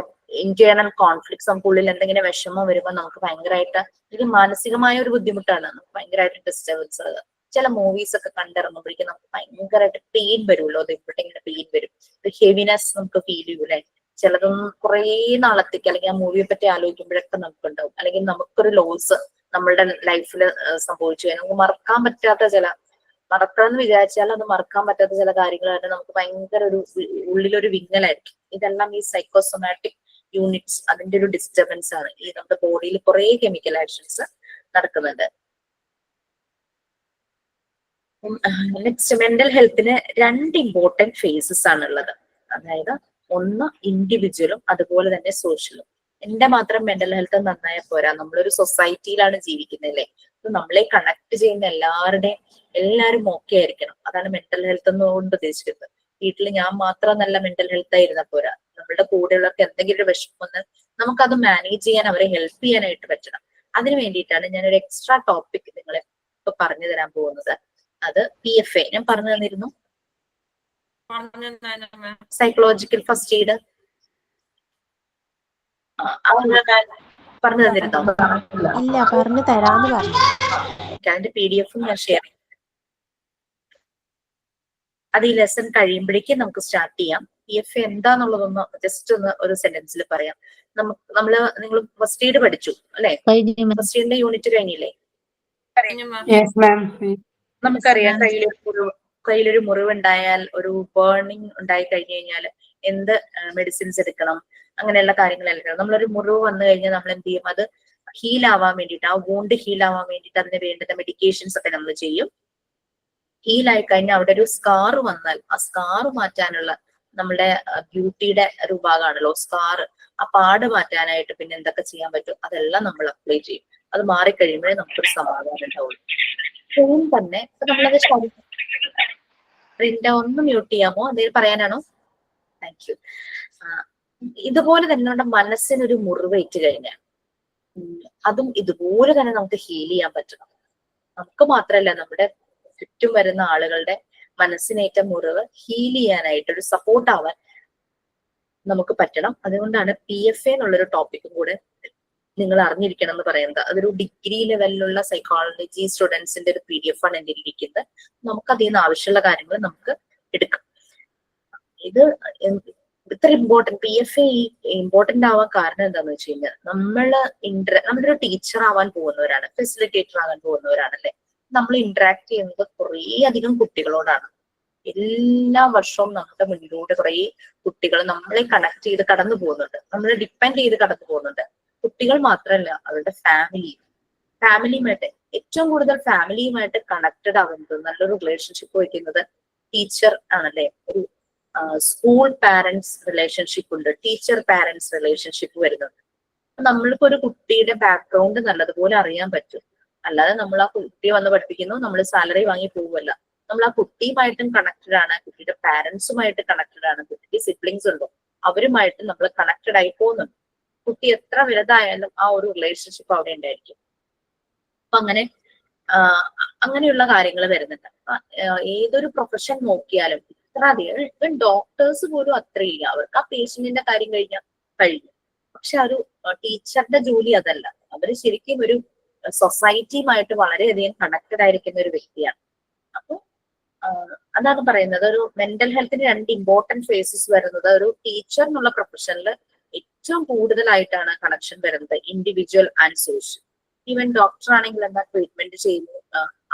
ഇന്റേണൽ കോൺഫ്ലിക്ട്സ്, നമുക്കുള്ളിൽ എന്തെങ്കിലും വിഷമം വരുമ്പോൾ നമുക്ക് ഭയങ്കരമായിട്ട് ഇത് മാനസികമായ ഒരു ബുദ്ധിമുട്ടാണ്, നമുക്ക് ഭയങ്കരമായിട്ട് ഡിസ്റ്റർബൻസ് ആകുക. ചില മൂവീസ് ഒക്കെ കണ്ടിറങ്ങുമ്പോഴേക്കും നമുക്ക് ഭയങ്കരമായിട്ട് പെയിൻ വരുമല്ലോ, അത് ഇവിടെ ഇങ്ങനെ പെയിൻ വരും, ഒരു ഹെവിനെസ് നമുക്ക് ഫീൽ ചെയ്യൂലേ. ചിലതൊന്നും കുറേ നാളത്തേക്ക് അല്ലെങ്കിൽ ആ മൂവിയെ പറ്റി ആലോചിക്കുമ്പോഴൊക്കെ നമുക്കുണ്ടാവും. അല്ലെങ്കിൽ നമുക്കൊരു ലോസ് നമ്മളുടെ ലൈഫിൽ സംഭവിച്ചു കഴിഞ്ഞാൽ നമുക്ക് മറക്കാൻ പറ്റാത്ത മറക്കാന്ന് വിചാരിച്ചാൽ അത് മറക്കാൻ പറ്റാത്ത ചില കാര്യങ്ങളായിട്ട് നമുക്ക് ഭയങ്കര ഒരു ഉള്ളിലൊരു വിങ്ങലായിരിക്കും. ഇതെല്ലാം ഈ സൈക്കോസൊമാറ്റിക് യൂണിറ്റ്സ് അതിന്റെ ഒരു ഡിസ്റ്റർബൻസ് ആണ്. ഈ നമ്മുടെ ബോഡിയിൽ കുറെ കെമിക്കൽ ആക്ഷൻസ് നടക്കുന്നുണ്ട്. നെക്സ്റ്റ്, മെന്റൽ ഹെൽത്തിന് 2 ഇമ്പോർട്ടന്റ് ഫേസസ് ആണ് ഉള്ളത്. അതായത് ഒന്ന് ഇൻഡിവിജ്വലും അതുപോലെ തന്നെ സോഷ്യലും. എന്റെ മാത്രം മെന്റൽ ഹെൽത്ത് നന്നായാൽ പോരാ, നമ്മളൊരു സൊസൈറ്റിയിലാണ് ജീവിക്കുന്നതല്ലേ. നമ്മളെ കണക്ട് ചെയ്യുന്ന എല്ലാവരും ഓക്കെ ആയിരിക്കണം. അതാണ് മെന്റൽ ഹെൽത്ത് എന്നുകൊണ്ട് ഉദ്ദേശിക്കുന്നത്. വീട്ടിൽ ഞാൻ മാത്രം നല്ല മെന്റൽ ഹെൽത്ത് ആയിരുന്ന പോരാ, നമ്മളുടെ കൂടെയുള്ളവർക്ക് എന്തെങ്കിലും ഒരു വിഷമം വന്ന് നമുക്കത് മാനേജ് ചെയ്യാൻ, അവരെ ഹെൽപ്പ് ചെയ്യാനായിട്ട് പറ്റണം. അതിന് വേണ്ടിയിട്ടാണ് ഞാനൊരു എക്സ്ട്രാ ടോപ്പിക് നിങ്ങളെ ഇപ്പൊ പറഞ്ഞു തരാൻ പോകുന്നത്. അത് PFA ഞാൻ പറഞ്ഞു തന്നിരുന്നു, സൈക്കോളജിക്കൽ ഫസ്റ്റ് എയ്ഡ് പറഞ്ഞു തന്നിരുന്നോ? ഇല്ല, പറഞ്ഞു തരാന്ന് പറഞ്ഞു. അതിന്റെ PDF ഞാൻ ഷെയർ ചെയ്യാം. അത് ഈ ലെസൺ കഴിയുമ്പോഴേക്കും നമുക്ക് സ്റ്റാർട്ട് ചെയ്യാം. PFA എന്താന്നുള്ളതൊന്ന് ജസ്റ്റ് ഒരു സെന്റൻസിൽ പറയാം. നിങ്ങൾ ഫസ്റ്റ് എയ്ഡ് പഠിച്ചു അല്ലെ? ഫസ്റ്റ് എയ്ഡിന്റെ യൂണിറ്റ് കഴിഞ്ഞില്ലേ? നമുക്കറിയാം കയ്യിലൊരു മുറിവുണ്ടായാൽ, ഒരു ബേണിംഗ് ഉണ്ടായി കഴിഞ്ഞു കഴിഞ്ഞാൽ എന്ത് മെഡിസിൻസ് എടുക്കണം, അങ്ങനെയുള്ള കാര്യങ്ങളെല്ലാം. നമ്മളൊരു മുറിവ് വന്നു കഴിഞ്ഞാൽ നമ്മൾ എന്ത് ചെയ്യും? അത് ഹീൽ ആവാൻ വേണ്ടിയിട്ട്, ആ വൂണ്ട് ഹീൽ ആവാൻ വേണ്ടിയിട്ട് അതിന് വേണ്ടുന്ന മെഡിക്കേഷൻസ് ഒക്കെ നമ്മൾ ചെയ്യും. ഹീലായി കഴിഞ്ഞാൽ അവിടെ ഒരു സ്കാർ വന്നാൽ ആ സ്കാർ മാറ്റാനുള്ള നമ്മുടെ ബ്യൂട്ടിയുടെ ഒരു ഭാഗമാണല്ലോ സ്കാർ. ആ പാട് മാറ്റാനായിട്ട് പിന്നെ എന്തൊക്കെ ചെയ്യാൻ പറ്റും അതെല്ലാം നമ്മൾ അപ്ലൈ ചെയ്യും. അത് മാറിക്കഴിയുമ്പോഴേ നമുക്കൊരു സമാധാനം ഉണ്ടാവുള്ളൂ. സെയിം തന്നെ ഇപ്പൊ നമ്മളത് ഒന്ന് മ്യൂട്ട് ചെയ്യാമോ? എന്തെങ്കിലും പറയാനാണോ? Thank you. ഇതുപോലെ തന്നെ നമ്മുടെ മനസ്സിനൊരു മുറിവേറ്റ് കഴിഞ്ഞാൽ അതും ഇതുപോലെ തന്നെ നമുക്ക് ഹീൽ ചെയ്യാൻ പറ്റണം. നമുക്ക് മാത്രമല്ല, നമ്മുടെ ചുറ്റും വരുന്ന ആളുകളുടെ മനസ്സിനേറ്റ മുറിവ് ഹീൽ ചെയ്യാനായിട്ട് ഒരു സപ്പോർട്ട് ആവാൻ നമുക്ക് പറ്റണം. അതുകൊണ്ടാണ് PFA എന്നുള്ളൊരു ടോപ്പിക്കും കൂടെ നിങ്ങൾ അറിഞ്ഞിരിക്കണം എന്ന് പറയുന്നത്. അതൊരു ഡിഗ്രി ലെവലിലുള്ള സൈക്കോളജി സ്റ്റുഡൻസിന്റെ ഒരു PDF ആണ് എൻ്റെ ഇരിക്കുന്നത്. നമുക്ക് അതിൽ നിന്ന് ആവശ്യമുള്ള കാര്യങ്ങൾ നമുക്ക് എടുക്കാം. ഇത് ഇത്ര ഇമ്പോർട്ടന്റ് PFA ഇമ്പോർട്ടന്റ് ആവാൻ കാരണം എന്താണെന്ന് വെച്ച് കഴിഞ്ഞാൽ നമ്മളൊരു ടീച്ചർ ആവാൻ പോകുന്നവരാണ്, ഫെസിലിറ്റേറ്റർ ആകാൻ പോകുന്നവരാണല്ലേ. നമ്മൾ ഇന്ററാക്ട് ചെയ്യുന്നത് കുറേ അധികം കുട്ടികളോടാണ്. എല്ലാ വർഷവും നമ്മുടെ മുന്നിലൂടെ കുറേ കുട്ടികൾ നമ്മളെ കണക്ട് ചെയ്ത് കടന്നു പോകുന്നുണ്ട്, നമ്മളെ ഡിപ്പെൻഡ് ചെയ്ത് കടന്നു പോകുന്നുണ്ട്. കുട്ടികൾ മാത്രമല്ല, അവരുടെ ഫാമിലിയുമായിട്ട് ഏറ്റവും കൂടുതൽ ഫാമിലിയുമായിട്ട് കണക്റ്റഡ് ആവുന്നത്, നല്ലൊരു റിലേഷൻഷിപ്പ് വയ്ക്കുന്നത് ടീച്ചർ ആണല്ലേ. ഒരു സ്കൂൾ പാരന്റ്സ് റിലേഷൻഷിപ്പ് ഉണ്ട്, ടീച്ചർ പാരന്റ്സ് റിലേഷൻഷിപ്പ് വരുന്നുണ്ട്. നമ്മൾക്ക് ഒരു കുട്ടിയുടെ ബാക്ക്ഗ്രൗണ്ട് നല്ലതുപോലെ അറിയാൻ പറ്റും. അല്ലാതെ നമ്മൾ ആ കുട്ടിയെ വന്ന് പഠിപ്പിക്കുന്നു, നമ്മൾ സാലറി വാങ്ങി പോവുമല്ല. നമ്മൾ ആ കുട്ടിയുമായിട്ടും കണക്റ്റഡ് ആണ്, കുട്ടിയുടെ പാരന്റ്സുമായിട്ട് കണക്റ്റഡ് ആണ്, കുട്ടിക്ക് സിബ്ലിങ്സ് ഉണ്ടോ അവരുമായിട്ട് നമ്മൾ കണക്റ്റഡ് ആയി പോകുന്നുണ്ട്. കുട്ടി എത്ര വലുതായാലും ആ ഒരു റിലേഷൻഷിപ്പ് അവിടെ ഉണ്ടായിരിക്കും. അപ്പൊ അങ്ങനെയുള്ള കാര്യങ്ങൾ വരുന്നുണ്ട്. ഏതൊരു പ്രൊഫഷൻ നോക്കിയാലും ഇത്ര അധികം, ഇവൻ ഡോക്ടേഴ്സ് പോലും അത്രയില്ല, അവർക്ക് ആ പേഷ്യന്റിന്റെ കാര്യം കഴിഞ്ഞു. പക്ഷെ ഒരു ടീച്ചറുടെ ജോലി അതല്ല. അവര് ശരിക്കും ഒരു സൊസൈറ്റിയുമായിട്ട് വളരെയധികം കണക്റ്റഡ് ആയിരിക്കുന്ന ഒരു വ്യക്തിയാണ്. അപ്പൊ അതാണ് പറയുന്നത്, ഒരു മെന്റൽ ഹെൽത്തിന് 2 ഇമ്പോർട്ടന്റ് ഫേസസ് വരുന്നത്. ഒരു ടീച്ചർ എന്നുള്ള പ്രൊഫഷനിൽ ഏറ്റവും കൂടുതലായിട്ടാണ് കണക്ഷൻ വരുന്നത്, individual and social. Even doctor ആണെങ്കിൽ എന്താ ട്രീറ്റ്മെന്റ് ചെയ്യുന്നു,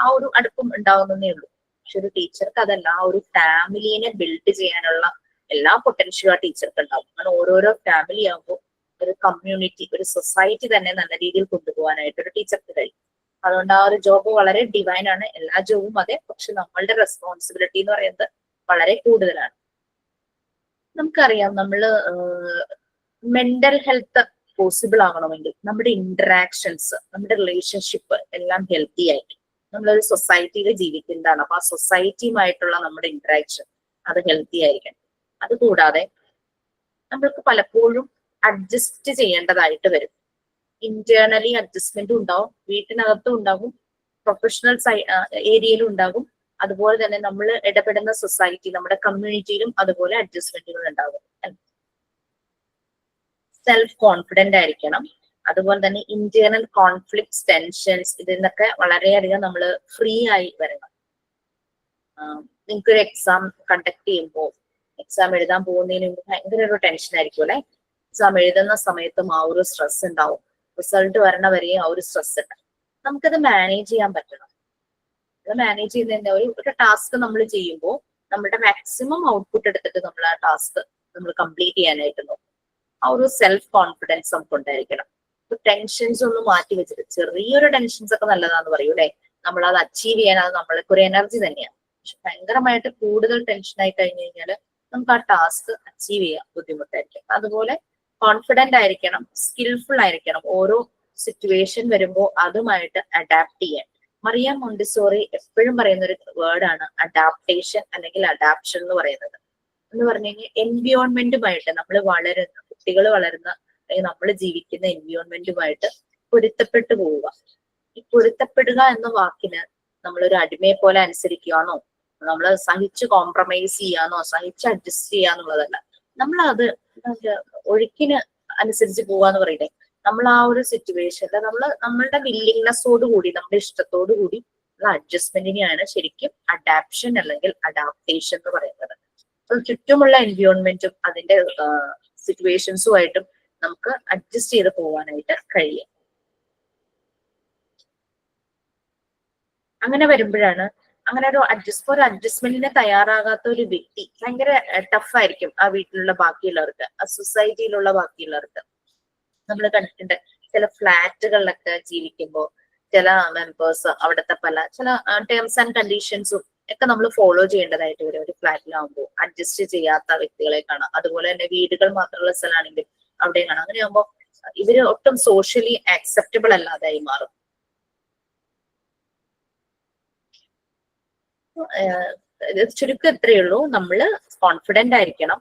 ആ ഒരു അടുപ്പം ഉണ്ടാവുന്നതേ ഉള്ളൂ. പക്ഷെ ഒരു ടീച്ചർക്ക് അതല്ല, ആ ഒരു ഫാമിലിനെ ബിൽഡ് ചെയ്യാനുള്ള എല്ലാ പൊട്ടൻഷ്യലും ആ ടീച്ചർക്ക് ഉണ്ടാവും. അങ്ങനെ ഓരോരോ ഫാമിലി ആകുമ്പോൾ ഒരു കമ്മ്യൂണിറ്റി, ഒരു സൊസൈറ്റി തന്നെ നല്ല രീതിയിൽ കൊണ്ടുപോകാനായിട്ട് ഒരു ടീച്ചർക്ക് കഴിയും. അതുകൊണ്ട് ആ ഒരു ജോബ് വളരെ ഡിവൈൻ ആണ്. എല്ലാ ജോബും അതെ, പക്ഷെ നമ്മളുടെ റെസ്പോൺസിബിലിറ്റി എന്ന് പറയുന്നത് വളരെ കൂടുതലാണ്. നമുക്കറിയാം, മെന്റൽ ഹെൽത്ത് പോസിബിൾ ആകണമെങ്കിൽ നമ്മുടെ ഇന്ററാക്ഷൻസ്, നമ്മുടെ റിലേഷൻഷിപ്പ് എല്ലാം ഹെൽത്തി ആയിട്ട്, നമ്മളൊരു സൊസൈറ്റിയിൽ ജീവിക്കുന്നതാണ്. അപ്പൊ ആ സൊസൈറ്റിയുമായിട്ടുള്ള നമ്മുടെ ഇന്ററാക്ഷൻ അത് ഹെൽത്തി ആയിരിക്കണം. അതുകൂടാതെ നമ്മൾക്ക് പലപ്പോഴും അഡ്ജസ്റ്റ് ചെയ്യേണ്ടതായിട്ട് വരും. ഇന്റേണലി അഡ്ജസ്റ്റ്മെന്റും ഉണ്ടാവും, വീട്ടിനകത്തും ഉണ്ടാകും, പ്രൊഫഷണൽ ഏരിയയിലും ഉണ്ടാകും. അതുപോലെ തന്നെ നമ്മൾ ഇടപെടുന്ന സൊസൈറ്റി, നമ്മുടെ കമ്മ്യൂണിറ്റിയിലും അതുപോലെ അഡ്ജസ്റ്റ്മെന്റുകൾ ഉണ്ടാകും. സെൽഫ് കോൺഫിഡന്റ് ആയിരിക്കണം. അതുപോലെ തന്നെ ഇന്റേണൽ കോൺഫ്ലിക്ട്സ്, ടെൻഷൻസ് ഇതിൽ നിന്നൊക്കെ വളരെയധികം നമ്മൾ ഫ്രീ ആയി വരണം. നിങ്ങൾക്ക് ഒരു എക്സാം കണ്ടക്ട് ചെയ്യുമ്പോൾ എക്സാം എഴുതാൻ പോകുന്നതിന് മുമ്പ് ഭയങ്കര ഒരു ടെൻഷൻ ആയിരിക്കും അല്ലെ. എക്സാം എഴുതുന്ന സമയത്തും ആ ഒരു സ്ട്രെസ് ഉണ്ടാവും, റിസൾട്ട് വരണ വരെയും ആ ഒരു സ്ട്രെസ് ഉണ്ട്. നമുക്കത് മാനേജ് ചെയ്യാൻ പറ്റണം. അത് മാനേജ് ചെയ്യുന്നതിന്റെ ഒരു ടാസ്ക് നമ്മൾ ചെയ്യുമ്പോൾ നമ്മുടെ മാക്സിമം ഔട്ട്പുട്ട് എടുത്തിട്ട് നമ്മൾ ആ ടാസ്ക് നമ്മൾ കംപ്ലീറ്റ് ചെയ്യാനായിട്ട് നോക്കും. ആ ഒരു സെൽഫ് കോൺഫിഡൻസ് നമുക്ക് ഉണ്ടായിരിക്കണം. ടെൻഷൻസ് ഒന്നും മാറ്റി വെച്ചിട്ട്, ചെറിയൊരു ടെൻഷൻസ് ഒക്കെ നല്ലതാന്ന് പറയൂ അല്ലെ, നമ്മൾ അത് അച്ചീവ് ചെയ്യാൻ അത് നമ്മൾക്ക് ഒരു എനർജി തന്നെയാണ്. പക്ഷെ ഭയങ്കരമായിട്ട് കൂടുതൽ ടെൻഷൻ ആയി കഴിഞ്ഞു കഴിഞ്ഞാൽ നമുക്ക് ആ ടാസ്ക് അച്ചീവ് ചെയ്യാൻ ബുദ്ധിമുട്ടായിരിക്കും. അതുപോലെ കോൺഫിഡന്റ് ആയിരിക്കണം, സ്കിൽഫുൾ ആയിരിക്കണം. ഓരോ സിറ്റുവേഷൻ വരുമ്പോൾ അതുമായിട്ട് അഡാപ്റ്റ് ചെയ്യാൻ. മറിയ മോണ്ടിസോറി എപ്പോഴും പറയുന്ന ഒരു വേർഡാണ് അഡാപ്റ്റേഷൻ അല്ലെങ്കിൽ അഡാപ്ഷൻ എന്ന് പറയുന്നത്. എന്ന് പറഞ്ഞു കഴിഞ്ഞാൽ എൻവിയോൺമെന്റുമായിട്ട് നമ്മൾ വളരുന്ന കുട്ടികൾ വളരുന്ന അല്ലെങ്കിൽ നമ്മൾ ജീവിക്കുന്ന എൻവിയോൺമെന്റുമായിട്ട് പൊരുത്തപ്പെട്ടു പോവുക. ഈ പൊരുത്തപ്പെടുക എന്ന വാക്കിന് നമ്മളൊരു അടിമയെ പോലെ അനുസരിക്കുകയാണോ, നമ്മൾ സഹിച്ച് കോംപ്രമൈസ് ചെയ്യാന്നോ, സഹിച്ച് അഡ്ജസ്റ്റ് ചെയ്യാന്നുള്ളതല്ല. നമ്മളത് ഒഴുക്കിന് അനുസരിച്ച് പോവാന്ന് പറയട്ടെ. നമ്മൾ ആ ഒരു സിറ്റുവേഷനിൽ നമ്മളുടെ വില്ലിങ്നെസ്സോട് കൂടി, നമ്മുടെ ഇഷ്ടത്തോടു കൂടി ഉള്ള അഡ്ജസ്റ്റ്മെന്റിനെയാണ് ശരിക്കും അഡാപ്ഷൻ അല്ലെങ്കിൽ അഡാപ്റ്റേഷൻ എന്ന് പറയുന്നത്. അപ്പോൾ ചുറ്റുമുള്ള എൻവിയോൺമെന്റും അതിന്റെ സിറ്റുവേഷൻസുമായിട്ടും നമുക്ക് അഡ്ജസ്റ്റ് ചെയ്ത് പോകാനായിട്ട് കഴിയും. അങ്ങനെ വരുമ്പോഴാണ് അങ്ങനെ ഒരു അഡ്ജസ്റ്റ്മെന്റിന് തയ്യാറാകാത്ത ഒരു വ്യക്തി ഭയങ്കര ടഫായിരിക്കും ആ വീട്ടിലുള്ള ബാക്കിയുള്ളവർക്ക്, ആ സൊസൈറ്റിയിലുള്ള ബാക്കിയുള്ളവർക്ക്. നമ്മൾ കണ്ടിട്ടുണ്ട് ചില ഫ്ലാറ്റുകളിലൊക്കെ ജീവിക്കുമ്പോൾ ചില മെമ്പേഴ്സ് അവിടുത്തെ ചില ടേംസ് ആൻഡ് കണ്ടീഷൻസും ഒക്കെ നമ്മൾ ഫോളോ ചെയ്യേണ്ടതായിട്ട് വരും. ഒരു ഫ്ലാറ്റിലാകുമ്പോൾ അഡ്ജസ്റ്റ് ചെയ്യാത്ത വ്യക്തികളെ കാണാം. അതുപോലെ തന്നെ വീടുകൾ മാത്രമുള്ള സ്ഥലമാണെങ്കിൽ അവിടെയും കാണാം. അങ്ങനെയാകുമ്പോൾ ഇവര് ഒട്ടും സോഷ്യലി ആക്സെപ്റ്റബിൾ അല്ലാതായി മാറും. ചുരുക്കം എത്രയേ ഉള്ളൂ, നമ്മൾ കോൺഫിഡന്റ് ആയിരിക്കണം.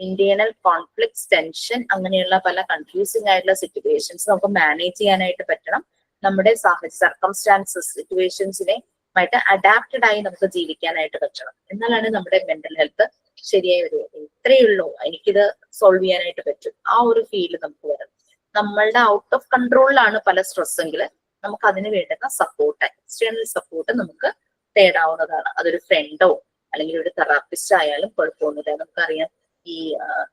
ഇന്റേണൽ കോൺഫ്ലിക്ട്സ്, ടെൻഷൻ, അങ്ങനെയുള്ള പല കൺഫ്യൂസിംഗ് ആയിട്ടുള്ള സിറ്റുവേഷൻസ് നമുക്ക് മാനേജ് ചെയ്യാനായിട്ട് പറ്റണം. നമ്മുടെ സർക്കംസ്റ്റാൻസസ്, സിറ്റുവേഷൻസിനെ ആയിട്ട് അഡാപ്റ്റഡ് ആയി നമുക്ക് ജീവിക്കാനായിട്ട് പറ്റണം. എന്നാലാണ് നമ്മുടെ മെന്റൽ ഹെൽത്ത് ശരിയായി വരുള്ളൂ. ഇത്രയേ ഉള്ളൂ, എനിക്കിത് സോൾവ് ചെയ്യാനായിട്ട് പറ്റും, ആ ഒരു ഫീൽ നമുക്ക് വരും. നമ്മളുടെ ഔട്ട് ഓഫ് കൺട്രോളിലാണ് പല സ്ട്രെസ് എങ്കിൽ നമുക്ക് അതിന് വേണ്ടുന്ന സപ്പോർട്ട്, എക്സ്റ്റേണൽ സപ്പോർട്ട് നമുക്ക് തേടാവുന്നതാണ്. അതൊരു ഫ്രണ്ടോ അല്ലെങ്കിൽ ഒരു തെറാപ്പിസ്റ്റ് ആയാലും കുഴപ്പമൊന്നുമില്ല. നമുക്കറിയാം ഈ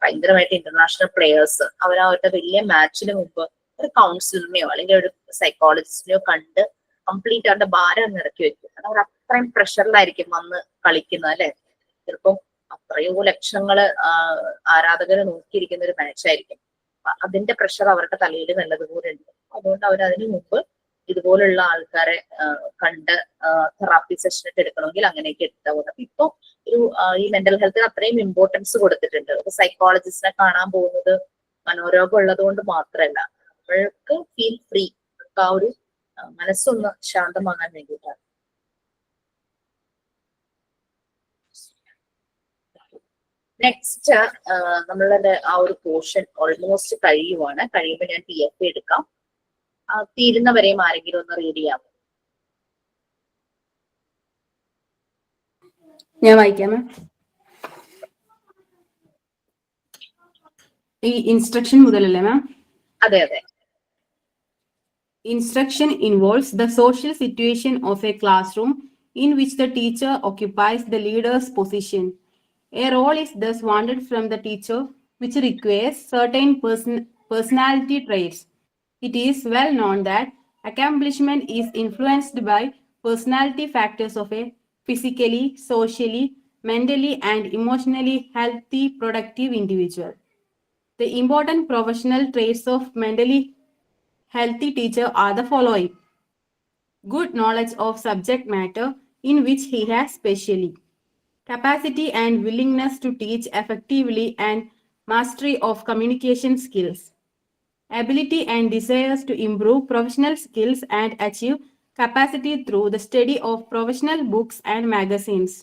ഭയങ്കരമായിട്ട് ഇന്റർനാഷണൽ പ്ലെയേഴ്സ് അവരുടെ വലിയ മാച്ചിന് മുമ്പ് ഒരു കൗൺസിലറിനെയോ അല്ലെങ്കിൽ ഒരു സൈക്കോളജിസ്റ്റിനെയോ കണ്ട് കംപ്ലീറ്റ് അവരുടെ ഭാരം ഇറക്കി വെക്കും. അവർ അത്രയും പ്രഷറിലായിരിക്കും വന്ന് കളിക്കുന്നത് അല്ലെ. ചിലപ്പം അത്രയോ ലക്ഷങ്ങള് ആരാധകരെ നോക്കിയിരിക്കുന്ന ഒരു മാച്ചായിരിക്കും. അതിന്റെ പ്രഷർ അവരുടെ തലയിൽ നല്ലതുപോലെ ഉണ്ട്. അതുകൊണ്ട് അവർ അതിനു മുമ്പ് ഇതുപോലുള്ള ആൾക്കാരെ കണ്ട് തെറാപ്പി സെഷൻ ഒക്കെ എടുക്കണമെങ്കിൽ അങ്ങനെയൊക്കെ എടുത്താൽ. അപ്പൊ ഇപ്പൊ ഈ മെന്റൽ ഹെൽത്തിന് അത്രയും ഇമ്പോർട്ടൻസ് കൊടുത്തിട്ടുണ്ട്. ഒരു സൈക്കോളജിസ്റ്റിനെ കാണാൻ പോകുന്നത് മനോരോഗം ഉള്ളത് കൊണ്ട് മാത്രമല്ല, നമ്മൾക്ക് ഫീൽ ഫ്രീ, ആ ഒരു മനസ്സൊന്ന് ശാന്തമാകാൻ വേണ്ടിയിട്ടാണ്. നെക്സ്റ്റ് നമ്മളുടെ ആ ഒരു പോർഷൻ ഓൾമോസ്റ്റ് കഴിയുവാണ്. കഴിയുമ്പോൾ ഞാൻ TF എടുക്കാം. തീരുന്നവരെയും ആരെങ്കിലും ഒന്ന് റീഡ് ചെയ്യാമോ? ഞാൻ വായിക്കാം. ഈ ഇൻസ്ട്രക്ഷൻ മുതലല്ലേ മാം? അതെ അതെ. Instruction involves the social situation of a classroom in which the teacher occupies the leader's position. A role is thus wanted from the teacher which requires certain personality traits. It is well known that accomplishment is influenced by personality factors of a physically, socially, mentally, and emotionally healthy, productive individual. The important professional traits of mentally healthy teacher are the following: good knowledge of subject matter in which he has specially, capacity and willingness to teach effectively and mastery of communication skills, ability and desires to improve professional skills and achieve capacity through the study of professional books and magazines,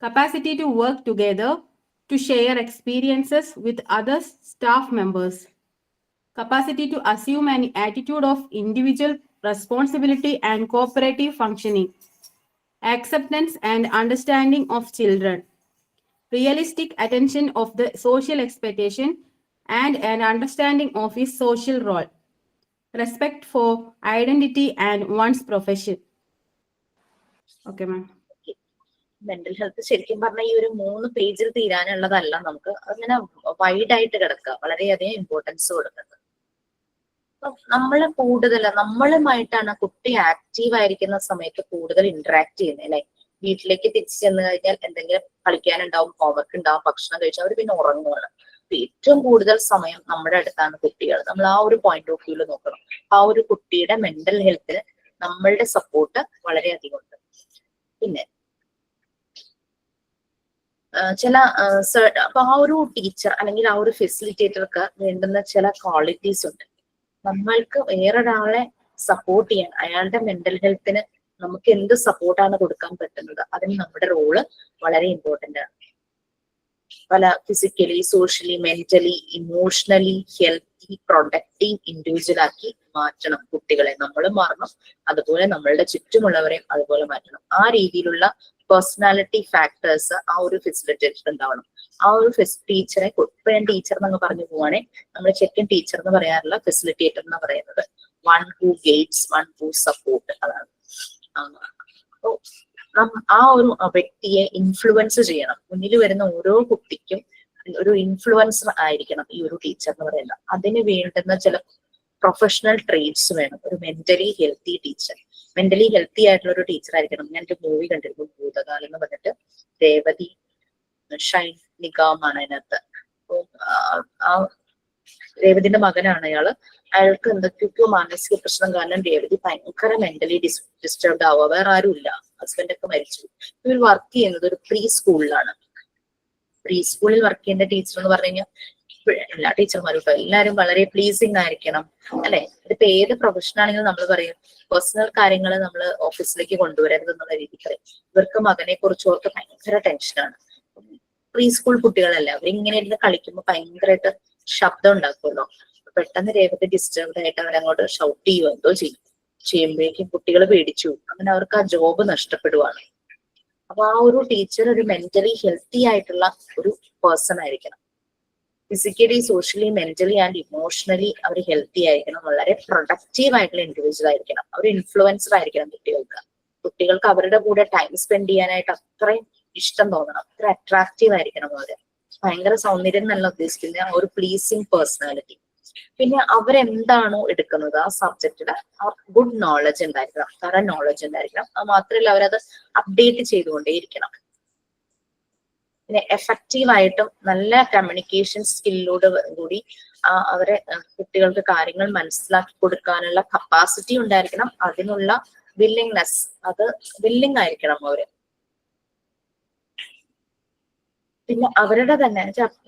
capacity to work together to share experiences with other staff members, capacity to assume an attitude of individual responsibility and cooperative functioning, acceptance and understanding of children, realistic attention of the social expectation and an understanding of his social role, respect for identity and one's profession. Okay, ma'am. Mental health ശരിക്കും പറഞ്ഞാൽ ഈ ഒരു 3 പേജിൽ തീരാനുള്ളതല്ല, നമുക്ക് അങ്ങനെ wide ആയിട്ട് കിടക്കുക, വളരെയധികം ഇമ്പോർട്ടൻസ് കൊടുക്കുന്നത്. നമ്മൾ കൂടുതൽ നമ്മളുമായിട്ടാണ് കുട്ടി ആക്റ്റീവ് ആയിരിക്കുന്ന സമയത്ത് കൂടുതൽ ഇന്ററാക്ട് ചെയ്യുന്നത് അല്ലെ. വീട്ടിലേക്ക് തിരിച്ചു ചെന്ന് കഴിഞ്ഞാൽ എന്തെങ്കിലും കളിക്കാനുണ്ടാവും, ഹോംവർക്ക് ഉണ്ടാവും, ഭക്ഷണം കഴിച്ചാൽ അവർ പിന്നെ ഉറങ്ങുകയാണ്. ഏറ്റവും കൂടുതൽ സമയം നമ്മുടെ അടുത്താണ് കുട്ടികൾ. നമ്മൾ ആ ഒരു പോയിന്റ് ഓഫ് വ്യൂല് നോക്കണം. ആ ഒരു കുട്ടിയുടെ മെന്റൽ ഹെൽത്തിന് നമ്മളുടെ സപ്പോർട്ട് വളരെയധികം ഉണ്ട്. പിന്നെ അപ്പൊ ആ ഒരു ടീച്ചർ അല്ലെങ്കിൽ ആ ഒരു ഫെസിലിറ്റേറ്റർക്ക് വേണ്ടുന്ന ചില ക്വാളിറ്റീസ് ഉണ്ട്. നമ്മൾക്ക് വേറൊരാളെ സപ്പോർട്ട് ചെയ്യാൻ, അയാളുടെ മെന്റൽ ഹെൽത്തിന് നമുക്ക് എന്ത് സപ്പോർട്ടാണ് കൊടുക്കാൻ പറ്റുന്നത്, അതിന് നമ്മുടെ റോള് വളരെ ഇമ്പോർട്ടന്റ് ആണ്. പല physically, socially, mentally, emotionally healthy, productive individual ആക്കി മാറ്റണം കുട്ടികളെ. നമ്മളും മാറണം, അതുപോലെ നമ്മളുടെ ചുറ്റുമുള്ളവരെയും അതുപോലെ മാറ്റണം. ആ രീതിയിലുള്ള പേഴ്സണാലിറ്റി ഫാക്ടേഴ്സ് ആ ഒരു ഫെസിലിറ്റേറ്റർ ഉണ്ടാവണം. ആ ഒരു ടീച്ചറെ, ഇപ്പൊ ഞാൻ ടീച്ചർ എന്നങ്ങ് പറഞ്ഞു പോവാണെങ്കിൽ നമ്മൾ ശരിക്കും ടീച്ചർ എന്ന് പറയാറില്ല, ഫെസിലിറ്റേറ്റർ എന്ന് പറയുന്നത് one who guides, one who support. അതാണ് ആ ഒരു വ്യക്തിയെ ഇൻഫ്ലുവൻസ് ചെയ്യണം. മുന്നിൽ വരുന്ന ഓരോ കുട്ടിക്കും ഒരു ഇൻഫ്ലുവൻസർ ആയിരിക്കണം ഈ ഒരു ടീച്ചർ എന്ന് പറയുന്നത്. അതിന് വേണ്ടുന്ന ചില പ്രൊഫഷണൽ ട്രേഡ്സ് വേണം ഒരു mentally healthy teacher. Mentally healthy ആയിട്ടുള്ള ഒരു ടീച്ചർ ആയിരിക്കണം. ഞാൻ ഒരു മൂവി കണ്ടിരുന്നു, ഭൂതകാലം എന്ന് പറഞ്ഞിട്ട്. രേവതി ഷൈൻ നിഗമാണ് അതിനകത്ത്. ആ രേവതിന്റെ മകനാണ് അയാള്. അയാൾക്ക് എന്തൊക്കെയൊക്കെയോ മാനസിക പ്രശ്നം കാരണം രേവതി ഭയങ്കര മെന്റലി ഡിസ്റ്റർബ്ഡ് ആവുക. വേറെ ആരും ഇല്ല, ഹസ്ബൻഡൊക്കെ മരിച്ചു. ഇവർ വർക്ക് ചെയ്യുന്നത് ഒരു പ്രീ സ്കൂളിലാണ്. പ്രീ സ്കൂളിൽ വർക്ക് ചെയ്യുന്ന ടീച്ചർ എന്ന് പറഞ്ഞു കഴിഞ്ഞാൽ എല്ലാ ടീച്ചർമാരും ഇപ്പൊ എല്ലാവരും വളരെ പ്ലീസിങ് ആയിരിക്കണം അല്ലെ. ഇതിപ്പോ ഏത് പ്രൊഫഷൻ ആണെങ്കിലും നമ്മൾ പറയും പേഴ്സണൽ കാര്യങ്ങൾ നമ്മൾ ഓഫീസിലേക്ക് കൊണ്ടുവരരുത് എന്നുള്ള രീതിക്ക് പറയും. ഇവർക്ക് മകനെ കുറിച്ച് ഓർക്ക് ഭയങ്കര ടെൻഷനാണ്. പ്രീ സ്കൂൾ കുട്ടികളല്ല, അവരിങ്ങനെ ഇരുന്ന് കളിക്കുമ്പോൾ ഭയങ്കരമായിട്ട് ശബ്ദം ഉണ്ടാക്കുമല്ലോ. പെട്ടെന്ന് രേവതി ഡിസ്റ്റർബ്ഡ് ആയിട്ട് അവരങ്ങോട്ട് ഷൗട്ട് ചെയ്യുമോ എന്തോ ചെയ്യുമ്പോഴേക്കും കുട്ടികൾ പേടിച്ചു. അങ്ങനെ അവർക്ക് ആ ജോബ് നഷ്ടപ്പെടുവാണ്. അപ്പൊ ആ ഒരു ടീച്ചർ ഒരു മെന്റലി ഹെൽത്തി ആയിട്ടുള്ള ഒരു പേഴ്സൺ ആയിരിക്കണം. Physically, socially, mentally and emotionally അവർ ഹെൽത്തി ആയിരിക്കണം. വളരെ പ്രൊഡക്റ്റീവ് ആയിട്ടുള്ള ഇൻഡിവിജ്വൽ ആയിരിക്കണം. അവർ ഇൻഫ്ലുവൻസർ ആയിരിക്കണം കുട്ടികൾക്ക് അവരുടെ കൂടെ ടൈം സ്പെൻഡ് ചെയ്യാനായിട്ട് അത്രയും ഇഷ്ടം തോന്നണം, അത്ര അട്രാക്റ്റീവ് ആയിരിക്കണം അവര്. ഭയങ്കര സൗന്ദര്യം എന്നല്ല ഉദ്ദേശിക്കുന്നത്, ആ ഒരു പ്ലീസിങ് പേഴ്സണാലിറ്റി. പിന്നെ അവരെന്താണോ എടുക്കുന്നത് ആ സബ്ജക്റ്റില് ഗുഡ് നോളജ് ഉണ്ടായിരിക്കണം, തറ നോളജ് ഉണ്ടായിരിക്കണം. അത് മാത്രമല്ല അവരത് അപ്ഡേറ്റ് ചെയ്തുകൊണ്ടേയിരിക്കണം. പിന്നെ എഫക്റ്റീവ് ആയിട്ടും നല്ല കമ്മ്യൂണിക്കേഷൻ സ്കില്ലോട് കൂടി അവരെ കുട്ടികൾക്ക് കാര്യങ്ങൾ മനസ്സിലാക്കി കൊടുക്കാനുള്ള കപ്പാസിറ്റി ഉണ്ടായിരിക്കണം. അതിനുള്ള വില്ലിങ്നെസ്, അത് വില്ലിങ് ആയിരിക്കണം അവര്. പിന്നെ അവരുടെ തന്നെ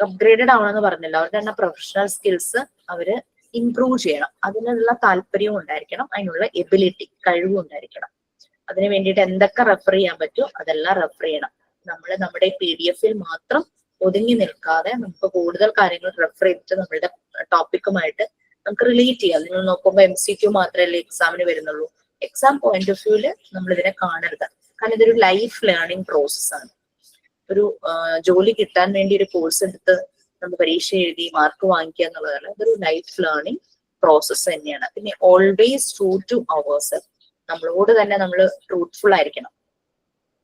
അപ്ഗ്രേഡഡ് ആവണമെന്ന് പറഞ്ഞല്ലോ, അവരുടെ തന്നെ പ്രൊഫഷണൽ സ്കിൽസ് അവര് ഇംപ്രൂവ് ചെയ്യണം. അതിനുള്ള താല്പര്യവും ഉണ്ടായിരിക്കണം, അതിനുള്ള എബിലിറ്റി, കഴിവും ഉണ്ടായിരിക്കണം. അതിന് വേണ്ടിയിട്ട് എന്തൊക്കെ റെഫർ ചെയ്യാൻ പറ്റുമോ അതെല്ലാം റെഫർ ചെയ്യണം. നമ്മൾ നമ്മുടെ PDF മാത്രം ഒതുങ്ങി നിൽക്കാതെ നമുക്ക് കൂടുതൽ കാര്യങ്ങൾ റെഫർ ചെയ്തിട്ട് നമ്മളുടെ ടോപ്പിക്കുമായിട്ട് നമുക്ക് റിലേറ്റ് ചെയ്യാം. നിങ്ങൾ നോക്കുമ്പോൾ MCQ മാത്രമല്ലേ എക്സാമിന് വരുന്നുള്ളൂ. എക്സാം പോയിന്റ് ഓഫ് വ്യൂല് നമ്മൾ ഇതിനെ കാണരുത്. കാരണം ഇതൊരു ലൈഫ് ലേണിംഗ് പ്രോസസ്സാണ്. ഒരു ജോലി കിട്ടാൻ വേണ്ടി ഒരു കോഴ്സ് എടുത്ത് നമ്മൾ പരീക്ഷ എഴുതി മാർക്ക് വാങ്ങിക്കുക എന്നുള്ളതല്ല, ഇതൊരു ലൈഫ് ലേണിംഗ് പ്രോസസ്സ് തന്നെയാണ്. പിന്നെ ഓൾവേസ് ട്രൂ ടു അവേഴ്സെൽഫ്, നമ്മളോട് തന്നെ നമ്മൾ ട്രൂത്ത്ഫുൾ ആയിരിക്കണം.